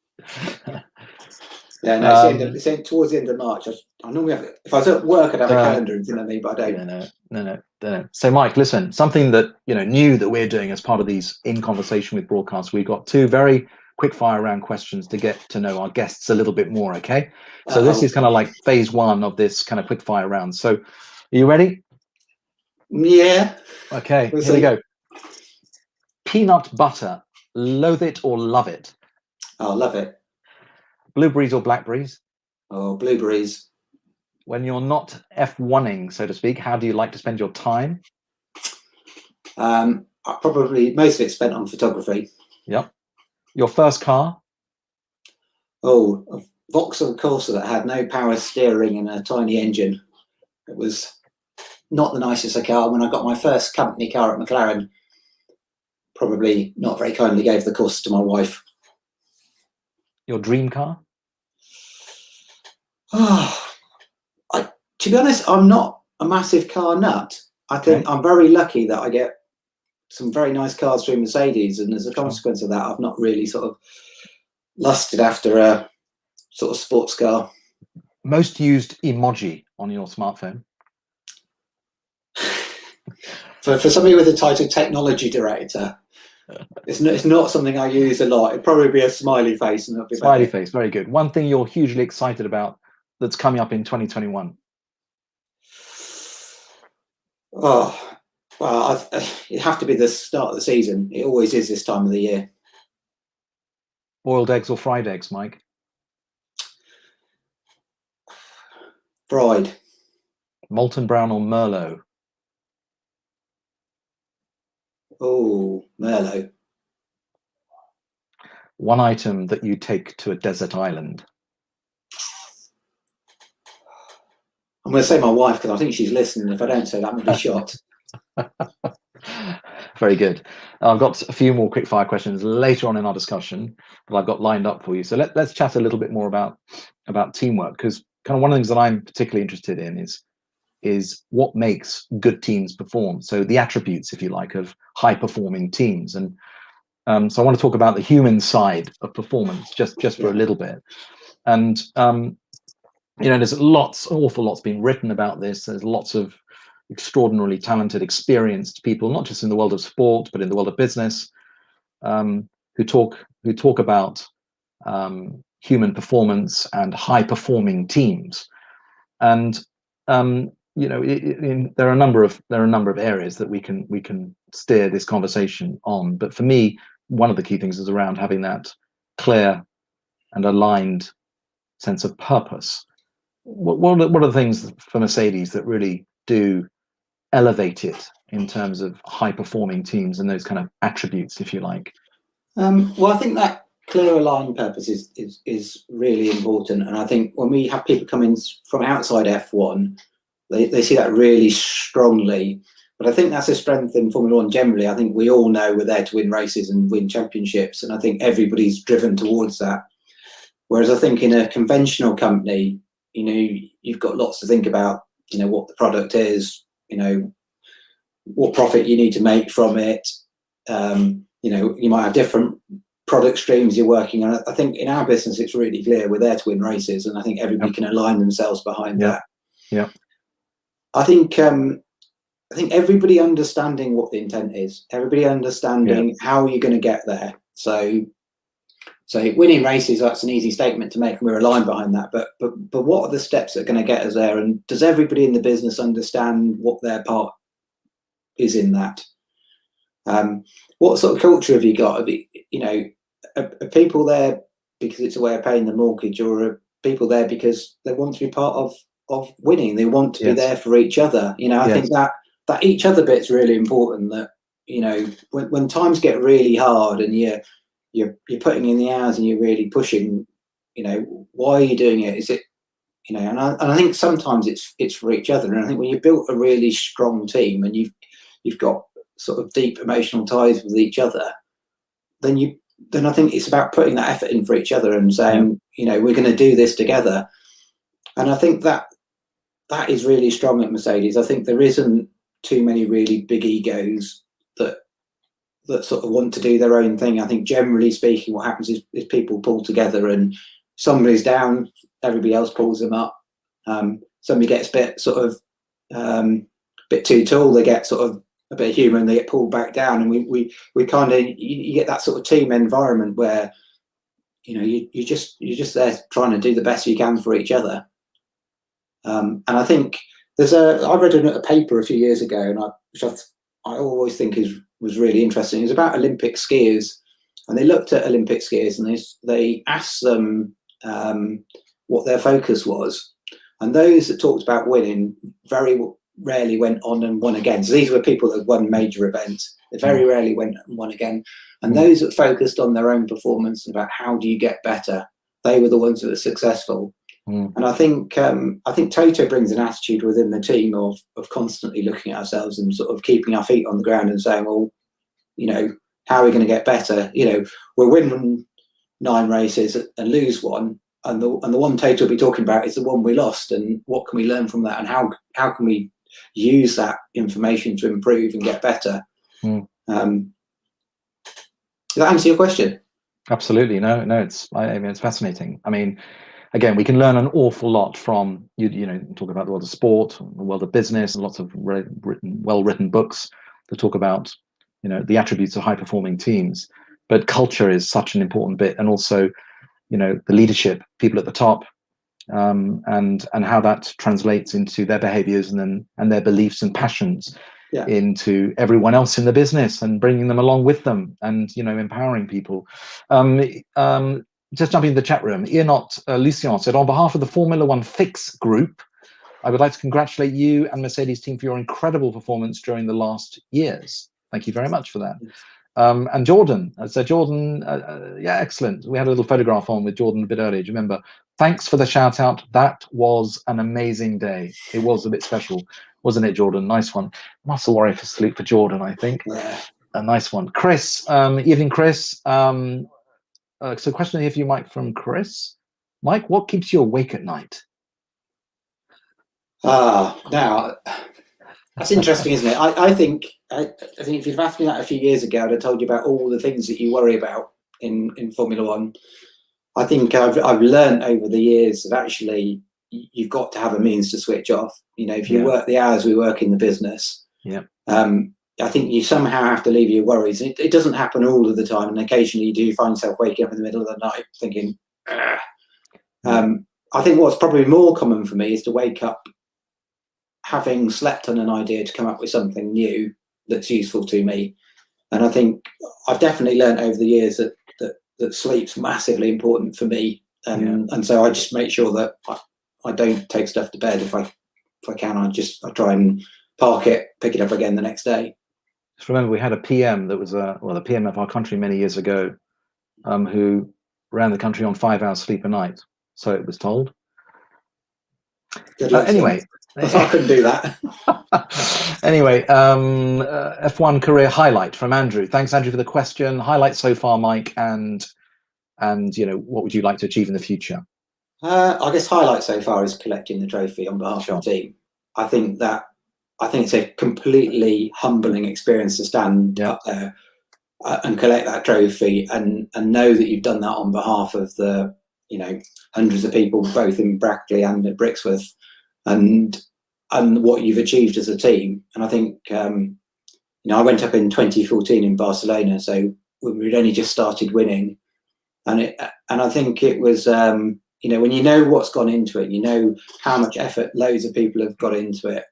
Yeah, no, it's towards the end of March. I normally have it. If I was at work, I'd have a calendar in front of me, but I don't. No. So, Mike, listen, something that new that we're doing as part of these In Conversation with broadcasts, we've got 2 very quick fire round questions to get to know our guests a little bit more. Okay, so this is kind of like phase 1 of this kind of quick fire round. So, are you ready? Yeah. Okay, here we go. Peanut butter, loathe it or love it? Oh, love it. Blueberries or blackberries? Oh, blueberries. When you're not F1ing, so to speak, how do you like to spend your time? Probably most of it spent on photography. Yep. Your first car? Oh, a Vauxhall Corsa that had no power steering and a tiny engine. It was not the nicest of car. When I got my first company car at Mclaren, probably not very kindly gave the Corsa to my wife. Your dream car? To be honest, I'm not a massive car nut. I think I'm very lucky that I get some very nice cars through Mercedes, and as a consequence of that, I've not really sort of lusted after a sort of sports car. Most used emoji on your smartphone? For somebody with the title technology director, it's not something I use a lot. It'd probably be a smiley face, and it'll be smiley face. Very good. One thing you're hugely excited about that's coming up in 2021? Oh, well, it'd have to be the start of the season. It always is this time of the year. Boiled eggs or fried eggs, Mike? Fried. Molten brown or Merlot? Oh, Merlot. One item that you take to a desert island? I'm going to say my wife because I think she's listening. If I don't say that, I'm going to be shot. Very good. I've got a few more quick fire questions later on in our discussion that I've got lined up for you. So let's chat a little bit more about teamwork, because kind of one of the things that I'm particularly interested in is what makes good teams perform. So the attributes, if you like, of high performing teams. And so I want to talk about the human side of performance just for a little bit. And there's awful lots being written about this. There's lots of extraordinarily talented, experienced people, not just in the world of sport, but in the world of business, who talk about human performance and high performing teams. And there are a number of areas that we can steer this conversation on. But for me, one of the key things is around having that clear and aligned sense of purpose. What are the things for Mercedes that really do elevate it in terms of high performing teams and those kind of attributes, if you like? Well, I think that clear aligned purpose is really important. And I think when we have people come in from outside F1, they see that really strongly. But I think that's a strength in Formula One generally. I think we all know we're there to win races and win championships. And I think everybody's driven towards that. Whereas I think in a conventional company, you've got lots to think about, what the product is, what profit you need to make from it. You might have different product streams you're working on. I think in our business, it's really clear we're there to win races. And I think everybody can align themselves behind that. Yeah. I think everybody understanding what the intent is, everybody understanding how you're going to get there. So winning races, that's an easy statement to make, and we're aligned behind that. But what are the steps that are going to get us there? And does everybody in the business understand what their part is in that? What sort of culture have you got? Are people there because it's a way of paying the mortgage, or are people there because they want to be part of winning? They want to be there for each other. I think that each other bit's really important. That when times get really hard and you're putting in the hours and you're really pushing, why are you doing it? Is it, and I think sometimes it's for each other. And I think when you've built a really strong team and you've got sort of deep emotional ties with each other, then I think it's about putting that effort in for each other and saying, we're going to do this together. And I think that is really strong at Mercedes. I think there isn't too many really big egos that sort of want to do their own thing. I think generally speaking, what happens is people pull together, and somebody's down, everybody else pulls them up. Somebody gets a bit sort of bit too tall, they get sort of a bit human, they get pulled back down, and we kind of, you get that sort of team environment where you're just there trying to do the best you can for each other. And I think I read a paper a few years ago, and which I always think was really interesting. It was about Olympic skiers, and they looked at Olympic skiers and they asked them what their focus was, and those that talked about winning very rarely went on and won again. So these were people that won major events. They very rarely went and won again. And those that focused on their own performance and about how do you get better, they were the ones that were successful. And I think Toto brings an attitude within the team of constantly looking at ourselves and sort of keeping our feet on the ground and saying, well, how are we going to get better? We're winning 9 races and lose one, and the one Toto will be talking about is the one we lost, and what can we learn from that, and how can we use that information to improve and get better? Does that answer your question? Absolutely. No, it's fascinating. I mean, again, we can learn an awful lot from talk about the world of sport, the world of business, and lots of well-written books that talk about the attributes of high-performing teams. But culture is such an important bit, and also the leadership, people at the top, and how that translates into their behaviors and their beliefs and passions into everyone else in the business, and bringing them along with them, and empowering people. Just jumping in the chat room, Lucien said, on behalf of the Formula One Fix group, I would like to congratulate you and Mercedes team for your incredible performance during the last years. Thank you very much for that. And Jordan, yeah, excellent. We had a little photograph on with Jordan a bit earlier. Do you remember? Thanks for the shout out. That was an amazing day. It was a bit special, wasn't it, Jordan? Nice one. Muscle warrior for sleep for Jordan, I think. Yeah. A nice one. Chris, evening, Chris. So question here for you, Mike, from Chris. Mike, what keeps you awake at night? Now that's interesting, isn't it? I think if you'd asked me that a few years ago, I'd have told you about all the things that you worry about in Formula One. I think I've learned over the years that actually you've got to have a means to switch off. If you work the hours we work in the business, I think you somehow have to leave your worries. It doesn't happen all of the time, and occasionally you do find yourself waking up in the middle of the night thinking, I think what's probably more common for me is to wake up having slept on an idea to come up with something new that's useful to me. And I think I've definitely learned over the years that sleep's massively important for me. And so I just make sure that I don't take stuff to bed if I can. I try and park it, pick it up again the next day. Just remember, we had a PM that was the PM of our country many years ago, who ran the country on 5 hours sleep a night. So it was told. Anyway. I couldn't do that. Anyway, F1 career highlight from Andrew. Thanks, Andrew, for the question. Highlight so far, Mike, and what would you like to achieve in the future? I guess highlight so far is collecting the trophy on behalf of the team. I think it's a completely humbling experience to stand up there and collect that trophy and know that you've done that on behalf of the hundreds of people both in Brackley and at Brixworth, and what you've achieved as a team. And I think I went up in 2014 in Barcelona, so we'd only just started winning, and I think it was when you know what's gone into it, you know how much effort loads of people have got into it.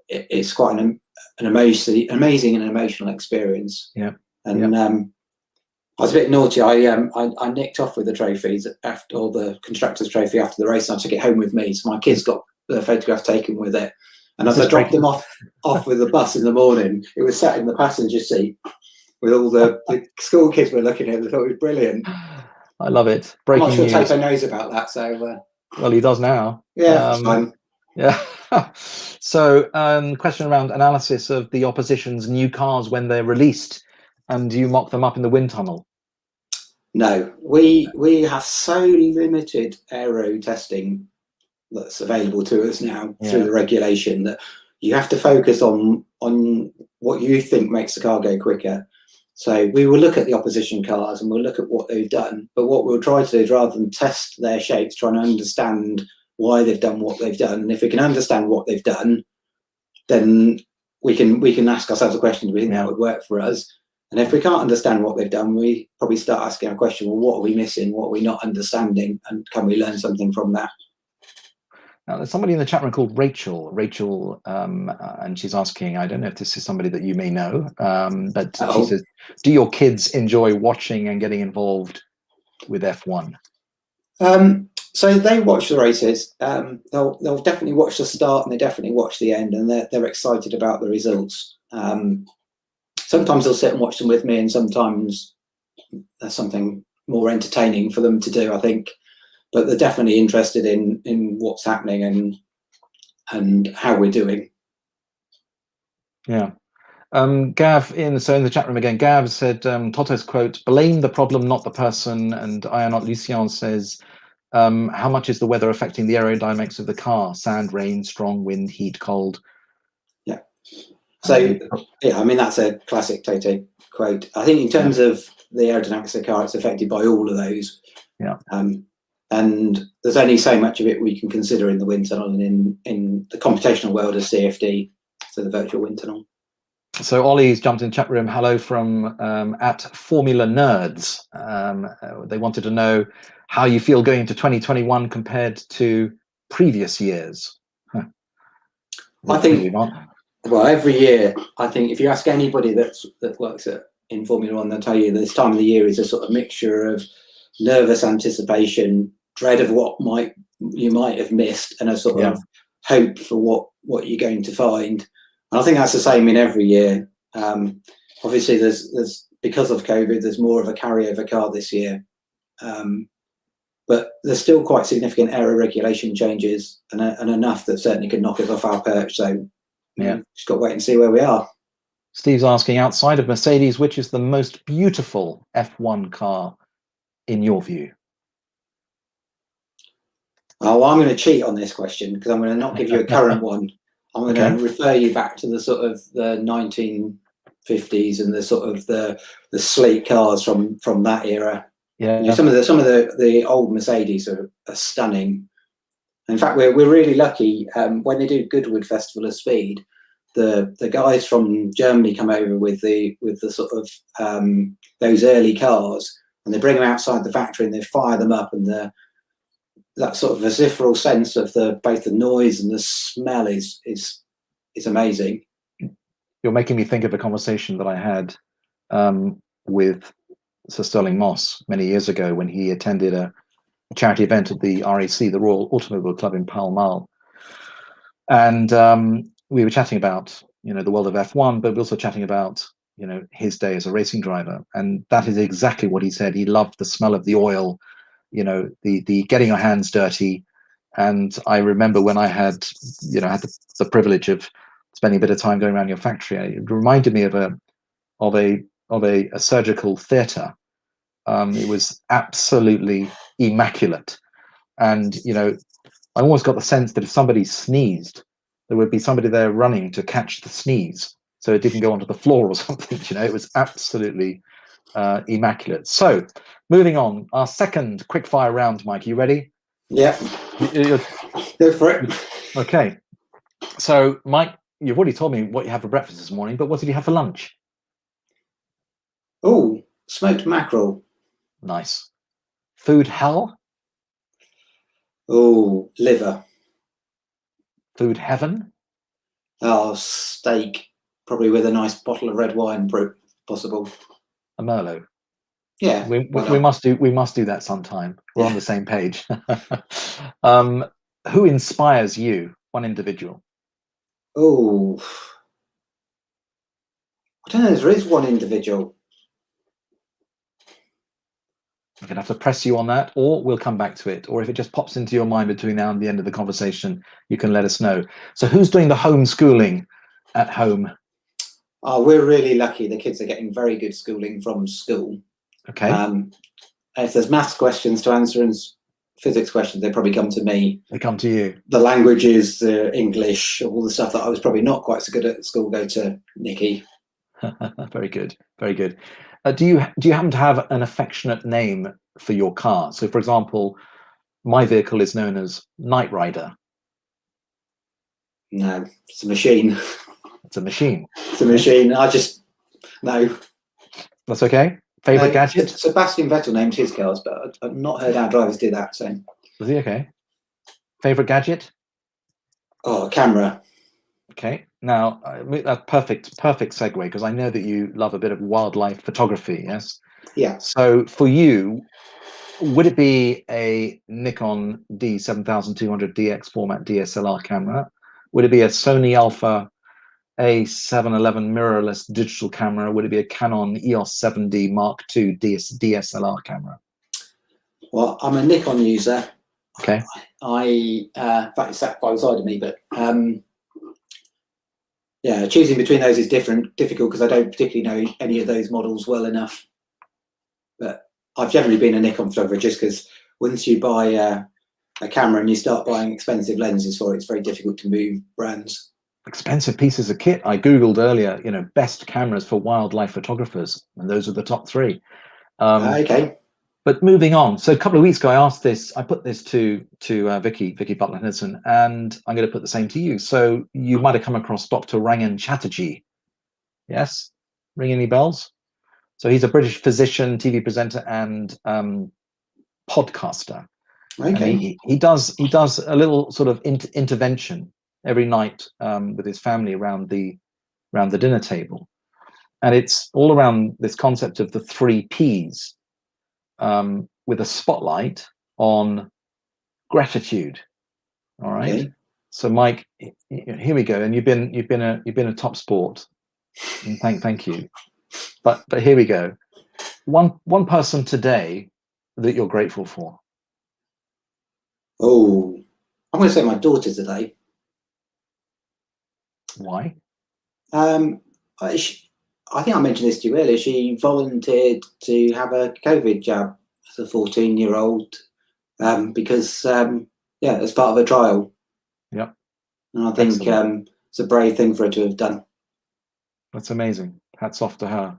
It's quite an amazing and emotional experience. I was a bit naughty. I nicked off with the trophies or the constructors' trophy after the race, and I took it home with me. So my kids got the photograph taken with it. And as I dropped them off with the bus in the morning, it was sat in the passenger seat with all the school kids were looking at it. They thought it was brilliant. I love it. Breaking news. I'm not sure Tato knows about that. So well, he does now. Yeah, it's fine. Yeah. So question around analysis of the opposition's new cars when they're released. And do you mock them up in the wind tunnel? No, we have so limited aero testing that's available to us now through the regulation that you have to focus on what you think makes the car go quicker. So we will look at the opposition cars and we'll look at what they've done. But what we'll try to do is, rather than test their shapes, try and understand why they've done what they've done. And if we can understand what they've done, then we can ask ourselves a question: do we think that would work for us? And if we can't understand what they've done, we probably start asking our question, well, what are we missing? What are we not understanding? And can we learn something from that? Now, there's somebody in the chat room called Rachel, and she's asking, I don't know if this is somebody that you may know, but she says, do your kids enjoy watching and getting involved with F1? So they watch the races. They'll definitely watch the start and they definitely watch the end, and they're excited about the results. Sometimes they'll sit and watch them with me, and sometimes there's something more entertaining for them to do, I think. But they're definitely interested in what's happening and how we're doing. Yeah. Gav in the chat room again, Gav said, Toto's quote, blame the problem, not the person. And Ayanot Lucien says, how much is the weather affecting the aerodynamics of the car? Sand, rain, strong wind, heat, cold. Yeah. So, yeah, I mean, that's a classic Toto quote. I think in terms of the aerodynamics of the car, it's affected by all of those. Yeah. And there's only so much of it we can consider in the wind tunnel and in the computational world of CFD, so the virtual wind tunnel. So Ollie's jumped in the chat room. Hello from at Formula Nerds. They wanted to know how you feel going into 2021 compared to previous years. I think, well, every year, I think if you ask anybody that works in Formula One, they'll tell you this time of the year is a sort of mixture of nervous anticipation, dread of what you might have missed, and a sort of hope for what you're going to find. And I think that's the same in every year. Obviously, there's because of COVID, there's more of a carryover car this year. But there's still quite significant aero regulation changes and enough that certainly could knock us off our perch. So just got to wait and see where we are. Steve's asking, outside of Mercedes, which is the most beautiful F1 car in your view? Oh, well, I'm going to cheat on this question because I'm going to not give you a current one. I'm going to refer you back to the sort of the 1950s and the sort of the sleek cars from that era. Yeah, you know, some of the old Mercedes are stunning. In fact, we're really lucky when they do Goodwood Festival of Speed. The guys from Germany come over with the sort of those early cars, and they bring them outside the factory and they fire them up, and that sort of vociferal sense of both the noise and the smell is amazing. You're making me think of a conversation that I had with Sir Sterling Moss many years ago when he attended a charity event at the RAC, the Royal Automobile Club in Pall Mall, and we were chatting about the world of F1, but we were also chatting about his day as a racing driver, and that is exactly what he said. He loved the smell of the oil, the getting your hands dirty. And I remember when I had the privilege of spending a bit of time going around your factory, it reminded me of a surgical theatre. It was absolutely immaculate, and I always got the sense that if somebody sneezed, there would be somebody there running to catch the sneeze so it didn't go onto the floor or something. It was absolutely immaculate. So moving on, our second quickfire round, Mike. You ready? Yeah. Go for it. Okay. So, Mike, you've already told me what you had for breakfast this morning, but what did you have for lunch? Oh, smoked mackerel. Nice. Food hell? Oh, liver. Food heaven? Oh, steak, probably with a nice bottle of red wine, possible. A Merlot. Yeah, we must do that sometime. We're on the same page. Who inspires you? One individual. Oh, I don't know. There is one individual. I'm going to have to press you on that, or we'll come back to it. Or if it just pops into your mind between now and the end of the conversation, you can let us know. So who's doing the homeschooling at home? Oh, we're really lucky. The kids are getting very good schooling from school. Okay. If there's maths questions to answer and physics questions, they probably come to me. They come to you. The languages, English, all the stuff that I was probably not quite so good at school go to Nikki. Very good. Very good. Do you happen to have an affectionate name for your car? So, for example, my vehicle is known as Knight Rider. No, it's a machine. It's a machine. It's a machine. No. That's okay. Favorite gadget? Sebastian Vettel named his cars, but I've not heard our drivers do that. So. Was he okay? Favorite gadget? Oh, a camera. Okay. Now, a perfect segue, because I know that you love a bit of wildlife photography, yes? Yeah. So for you, would it be a Nikon D7200 DX format DSLR camera? Would it be a Sony Alpha A711 mirrorless digital camera? Would it be a Canon EOS 7D Mark II DSLR camera? Well, I'm a Nikon user. Okay. In fact, it's sat by the side of me, but yeah, choosing between those is difficult because I don't particularly know any of those models well enough. But I've generally been a Nikon photographer just because once you buy a camera and you start buying expensive lenses for it, it's very difficult to move brands. Expensive pieces of kit. I Googled earlier, best cameras for wildlife photographers, and those are the top three. Okay. But moving on, so a couple of weeks ago, I put this to Vicky Butler Henderson, and I'm going to put the same to you. So you might have come across Dr. Rangan Chatterjee. Yes? Ring any bells? So he's a British physician, TV presenter, and podcaster. Okay. And he does a little sort of intervention every night with his family around the dinner table, and it's all around this concept of the 3 Ps, with a spotlight on gratitude. All right. Okay. So Mike, here we go. And you've been a top sport. And thank you. But here we go. One person today that you're grateful for. Oh, I'm going to say my daughter today. Why? I think I mentioned this to you earlier. She volunteered to have a COVID jab as a 14-year-old because, as part of a trial. Yep. And I think it's a brave thing for her to have done. That's amazing. Hats off to her.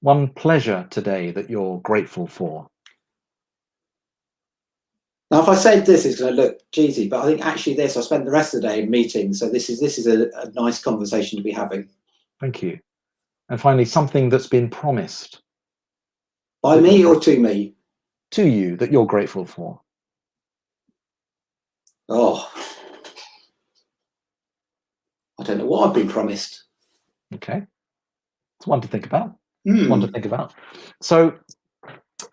One pleasure today that you're grateful for. Now, if I said this, it's going to look cheesy, but I think actually I spent the rest of the day in meetings, so this is a nice conversation to be having. Thank you. And finally, something that's been promised. By me or to me? To you, that you're grateful for. Oh, I don't know what I've been promised. Okay. It's one to think about. One to think about. So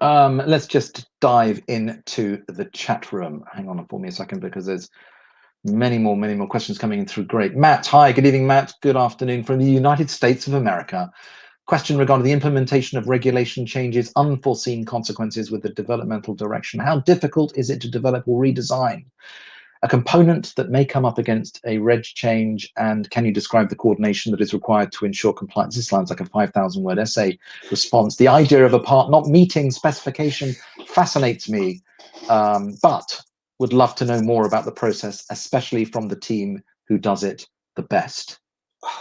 let's just dive into the chat room. Hang on for me a second, because there's many more questions coming in through. Great. Matt, hi, good evening, Matt. Good afternoon from the United States of America. Question regarding the implementation of regulation changes, unforeseen consequences with the developmental direction. How difficult is it to develop or redesign a component that may come up against a reg change, and can you describe the coordination that is required to ensure compliance? This sounds like a 5,000-word essay response. The idea of a part not meeting specification fascinates me, but would love to know more about the process, especially from the team who does it the best.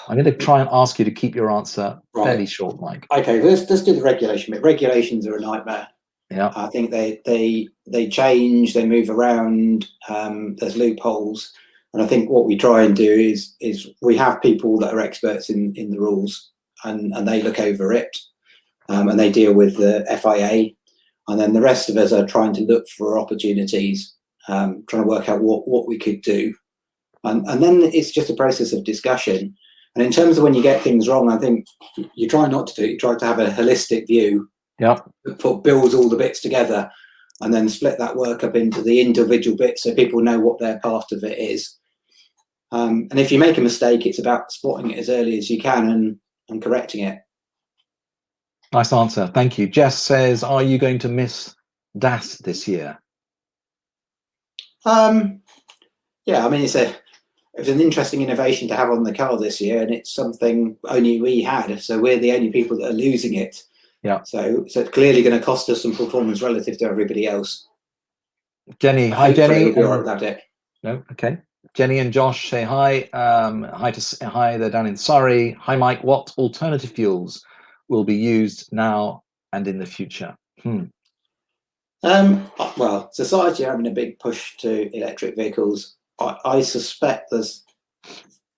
I'm going to try and ask you to keep your answer fairly short, Mike. Okay, let's do the regulation bit. Regulations are a nightmare. Yeah, I think they change, they move around. There's loopholes, and I think what we try and do is we have people that are experts in the rules, and they look over it, and they deal with the FIA, and then the rest of us are trying to look for opportunities, trying to work out what we could do, and then it's just a process of discussion. And in terms of when you get things wrong, I think you try not to do it. You try to have a holistic view. Yeah. Builds all the bits together, and then split that work up into the individual bits so people know what their part of it is. And if you make a mistake, it's about spotting it as early as you can and correcting it. Nice answer. Thank you. Jess says, are you going to miss DAS this year? Yeah, I mean, it's an interesting innovation to have on the car this year, and it's something only we had, so we're the only people that are losing it. Yeah. So it's clearly going to cost us some performance relative to everybody else. Jenny, hi Jenny. We'll be all right without it. No, okay. Jenny and Josh say hi. Hi. They're down in Surrey. Hi, Mike. What alternative fuels will be used now and in the future? Well, society are having a big push to electric vehicles. I suspect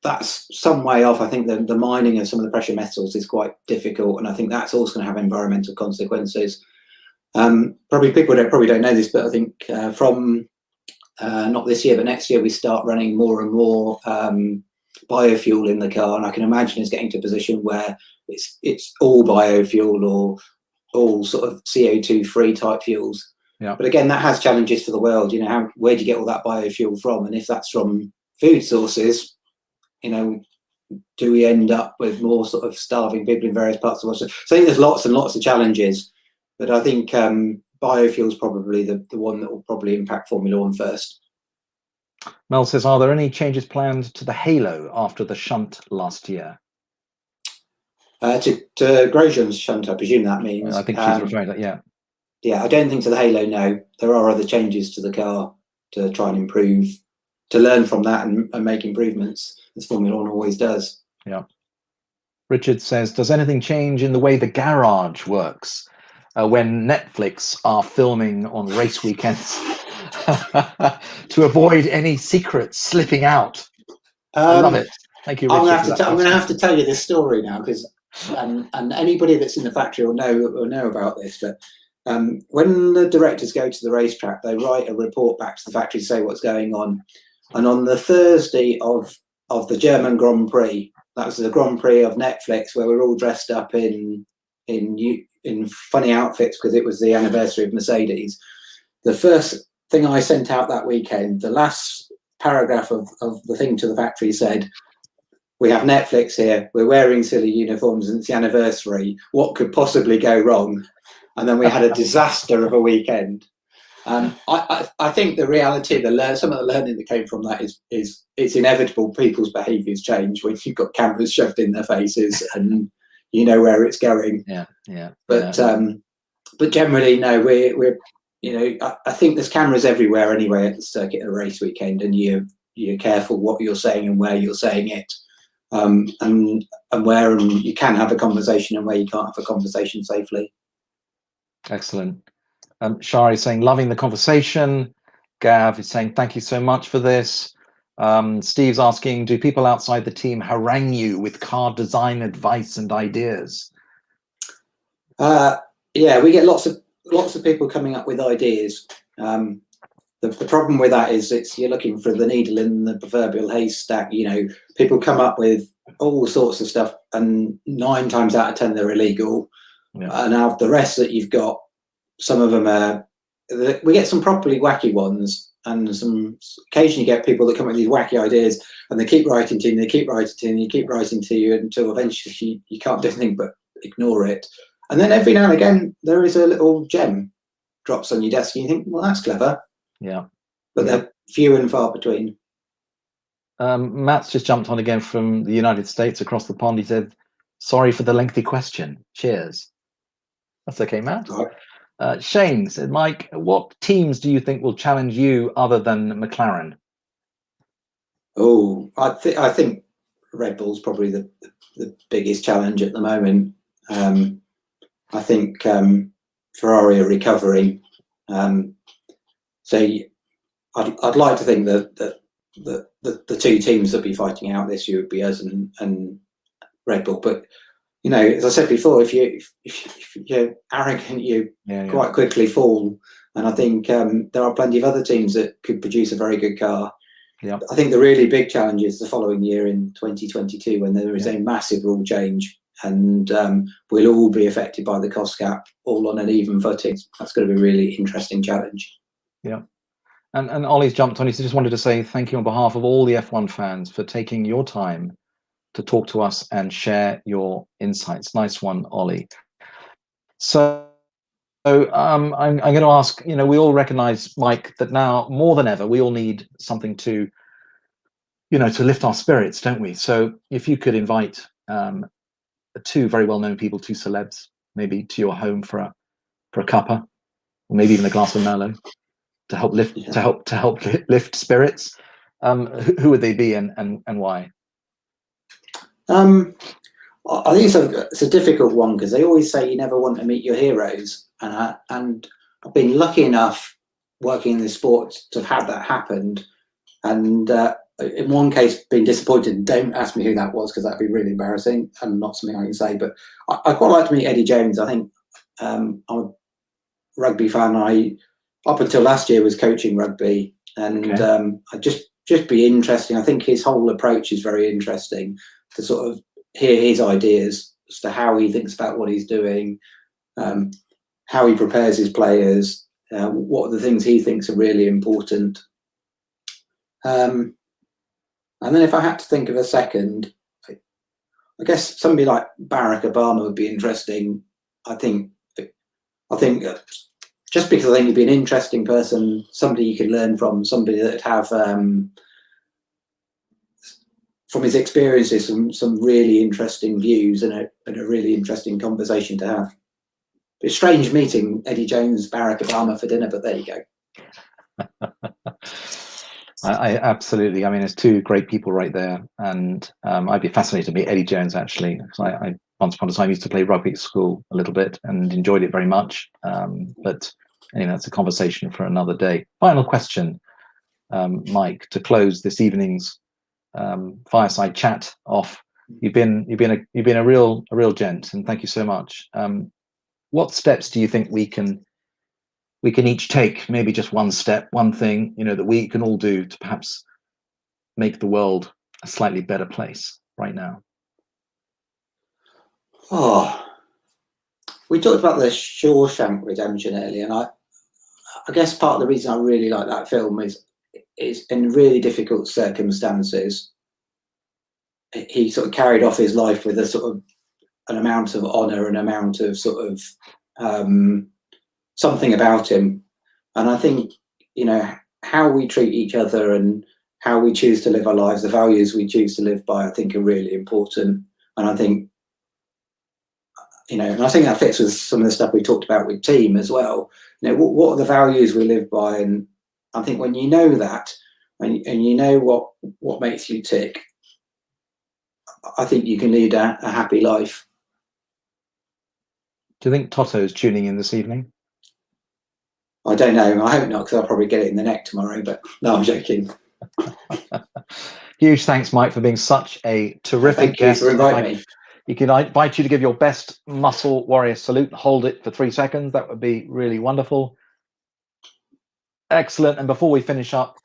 that's some way off. I think the mining of some of the precious metals is quite difficult, and I think that's also going to have environmental consequences. Probably people probably don't know this, but I think from not this year, but next year, we start running more and more biofuel in the car, and I can imagine it's getting to a position where it's all biofuel or all sort of CO2 free type fuels. Yeah. But again, that has challenges for the world. You know, where do you get all that biofuel from? And if that's from food sources, you know, do we end up with more sort of starving people in various parts of the world? So I think there's lots and lots of challenges, but I think biofuel is probably the one that will probably impact Formula One first. Mel says, are there any changes planned to the halo after the shunt last year? To Grosjean's shunt, I presume that means. I think she's referring to that, yeah. Yeah, I don't think to the halo, no. There are other changes to the car to try and improve, to learn from that and make improvements, as Formula One always does. Yeah. Richard says, does anything change in the way the garage works when Netflix are filming on race weekends to avoid any secrets slipping out? I love it. Thank you, Richard. I'm going to have to tell you this story now, because and anybody that's in the factory will know about this. But When the directors go to the racetrack, they write a report back to the factory to say what's going on. And on the Thursday of the German Grand Prix, that was the Grand Prix of Netflix, where we're all dressed up in funny outfits because it was the anniversary of Mercedes. The first thing I sent out that weekend, the last paragraph of the thing to the factory said, "We have Netflix here, we're wearing silly uniforms and it's the anniversary. What could possibly go wrong?" And then we had a disaster of a weekend. I think the reality, some of the learning that came from that is it's inevitable. People's behaviours change when you've got cameras shoved in their faces and you know where it's going. Yeah. But generally, no, we're I think there's cameras everywhere anyway at the circuit and race weekend, and you're careful what you're saying and where you're saying it, and where you can have a conversation and where you can't have a conversation safely. Excellent. Shari is saying, loving the conversation. Gav is saying, thank you so much for this. Steve's asking, do people outside the team harangue you with car design advice and ideas? Yeah, we get lots of people coming up with ideas. The problem with that is you're looking for the needle in the proverbial haystack. People come up with all sorts of stuff, and 9 times out of 10 they're illegal. Yeah. And out of the rest that you've got, some of them we get some properly wacky ones, and occasionally get people that come up with these wacky ideas, and they keep writing to you, and they keep writing to you, and you keep writing to you until eventually you can't do anything but ignore it. And then every now and again, there is a little gem drops on your desk, and you think, well, that's clever. Yeah. But they're few and far between. Matt's just jumped on again from the United States across the pond. He said, sorry for the lengthy question. Cheers. That's okay, Matt. Right. Shane said, Mike, what teams do you think will challenge you other than McLaren? Oh, I think Red Bull's probably the biggest challenge at the moment. I think Ferrari are recovering. So I'd like to think that the 2 teams that be fighting out this year would be us and Red Bull. But as I said before, if you're arrogant, you quite quickly fall. And I think there are plenty of other teams that could produce a very good car. Yeah. I think the really big challenge is the following year in 2022, when there is a massive rule change, and we'll all be affected by the cost cap, all on an even footing. That's going to be a really interesting challenge. Yeah. And Ollie's jumped on. He just wanted to say thank you on behalf of all the F1 fans for taking your time to talk to us and share your insights. Nice one, Ollie. So I'm going to ask, we all recognize, Mike, that now more than ever, we all need something to, to lift our spirits, don't we? So if you could invite 2 very well-known people, 2 celebs, maybe to your home for a cuppa, or maybe even a glass of Merlot, to help lift spirits, who would they be and why? I think it's a difficult one, because they always say you never want to meet your heroes, and I've been lucky enough working in this sport to have had that happened, and in one case been disappointed. Don't ask me who that was, because that'd be really embarrassing and not something I can say. But I quite like to meet Eddie Jones. I think I'm a rugby fan. I up until last year was coaching rugby, and I just be interesting. I think his whole approach is very interesting, to sort of hear his ideas as to how he thinks about what he's doing, how he prepares his players, what are the things he thinks are really important. And then if I had to think of a second, I guess somebody like Barack Obama would be interesting. I think just because I think he'd be an interesting person, somebody you could learn from, somebody that would have, from his experiences, some really interesting views and a really interesting conversation to have. It's strange meeting Eddie Jones, Barack Obama for dinner, but there you go. I absolutely. I mean, there's 2 great people right there, and I'd be fascinated to meet Eddie Jones, actually. I once upon a time used to play rugby at school a little bit and enjoyed it very much. But anyway, that's a conversation for another day. Final question, Mike, to close this evening's fireside chat off. You've been a real gent, and thank you so much. What steps do you think we can we can each take maybe just one step, one thing, that we can all do to perhaps make the world a slightly better place right now? Oh, we talked about the Shawshank Redemption earlier, and I guess part of the reason I really like that film is in really difficult circumstances, he sort of carried off his life with a sort of an amount of honor, an amount of sort of something about him. And I think, how we treat each other and how we choose to live our lives, the values we choose to live by, I think are really important. And I think, and I think that fits with some of the stuff we talked about with team as well. What are the values we live by? And I think when you know that, and you know what makes you tick, I think you can lead a happy life. Do you think Toto's tuning in this evening? I don't know. I hope not, because I'll probably get it in the neck tomorrow. But no, I'm joking. Huge thanks, Mike, for being such a terrific guest. Thank you for inviting me. You can invite you to give your best muscle warrior salute. Hold it for 3 seconds. That would be really wonderful. Excellent. And before we finish up,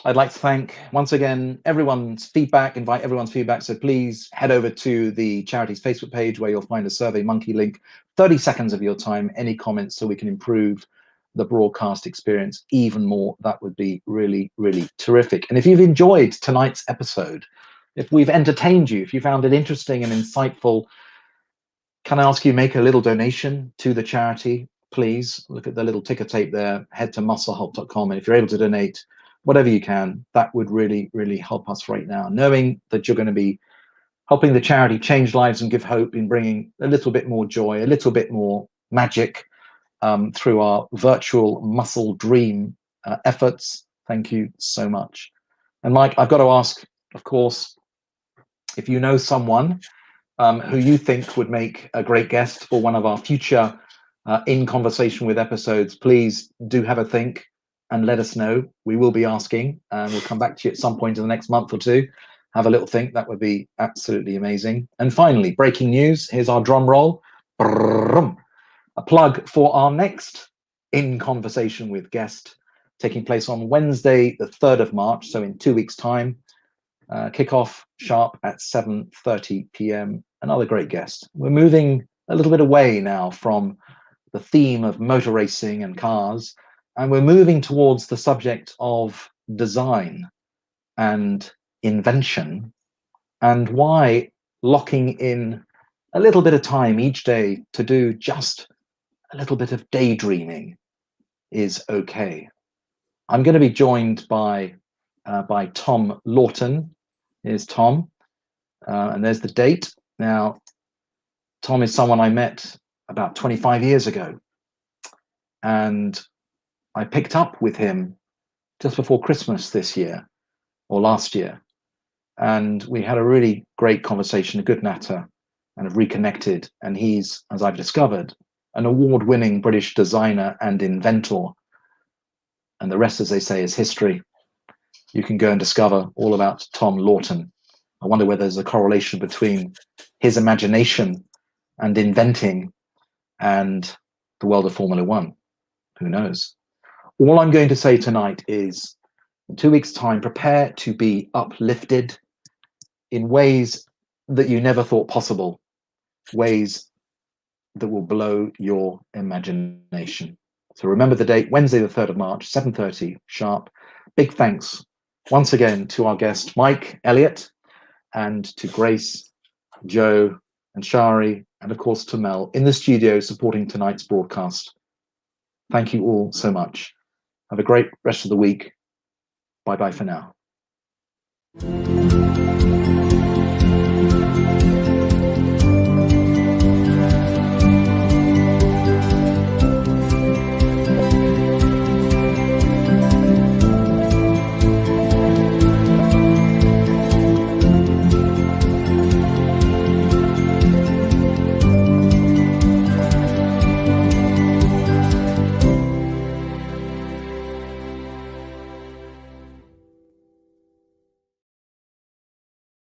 I'd like to thank once again everyone's feedback, invite everyone's feedback. So please head over to the charity's Facebook page where you'll find a Survey Monkey link. 30 seconds of your time, any comments, so we can improve the broadcast experience even more. That would be really, really terrific. And if you've enjoyed tonight's episode, if we've entertained you, if you found it interesting and insightful, can I ask you make a little donation to the charity? Please look at the little ticker tape there, head to musclehelp.com, and if you're able to donate whatever you can, that would really, really help us right now, knowing that you're going to be helping the charity change lives and give hope in bringing a little bit more joy, a little bit more magic through our virtual muscle dream efforts. Thank you so much. And Mike, I've got to ask, of course, if you know someone who you think would make a great guest for one of our future In Conversation With episodes, please do have a think and let us know. We will be asking, and we'll come back to you at some point in the next month or two. Have a little think. That would be absolutely amazing. And finally, breaking news. Here's our drum roll. Brrrrum. A plug for our next In Conversation With guest, taking place on Wednesday, the 3rd of March, so in 2 weeks' time. Kick-off sharp at 7:30 p.m. Another great guest. We're moving a little bit away now from the theme of motor racing and cars, and we're moving towards the subject of design and invention, and why locking in a little bit of time each day to do just a little bit of daydreaming is okay. I'm going to be joined by Tom Lawton. Here's Tom, and there's the date. Now, Tom is someone I met about 25 years ago, and I picked up with him just before Christmas this year, or last year, and we had a really great conversation, a good natter, and have reconnected. And he's, as I've discovered, an award-winning British designer and inventor, and the rest, as they say, is history. You can go and discover all about Tom Lawton. I wonder whether there's a correlation between his imagination and inventing and the world of Formula One. Who knows? All I'm going to say tonight is, in 2 weeks' time, prepare to be uplifted in ways that you never thought possible, ways that will blow your imagination. So remember the date, Wednesday, the 3rd of March, 7:30 sharp. Big thanks once again to our guest, Mike Elliott, and to Grace, Joe, and Shari, and of course to Mel in the studio supporting tonight's broadcast. Thank you all so much. Have a great rest of the week. Bye-bye for now.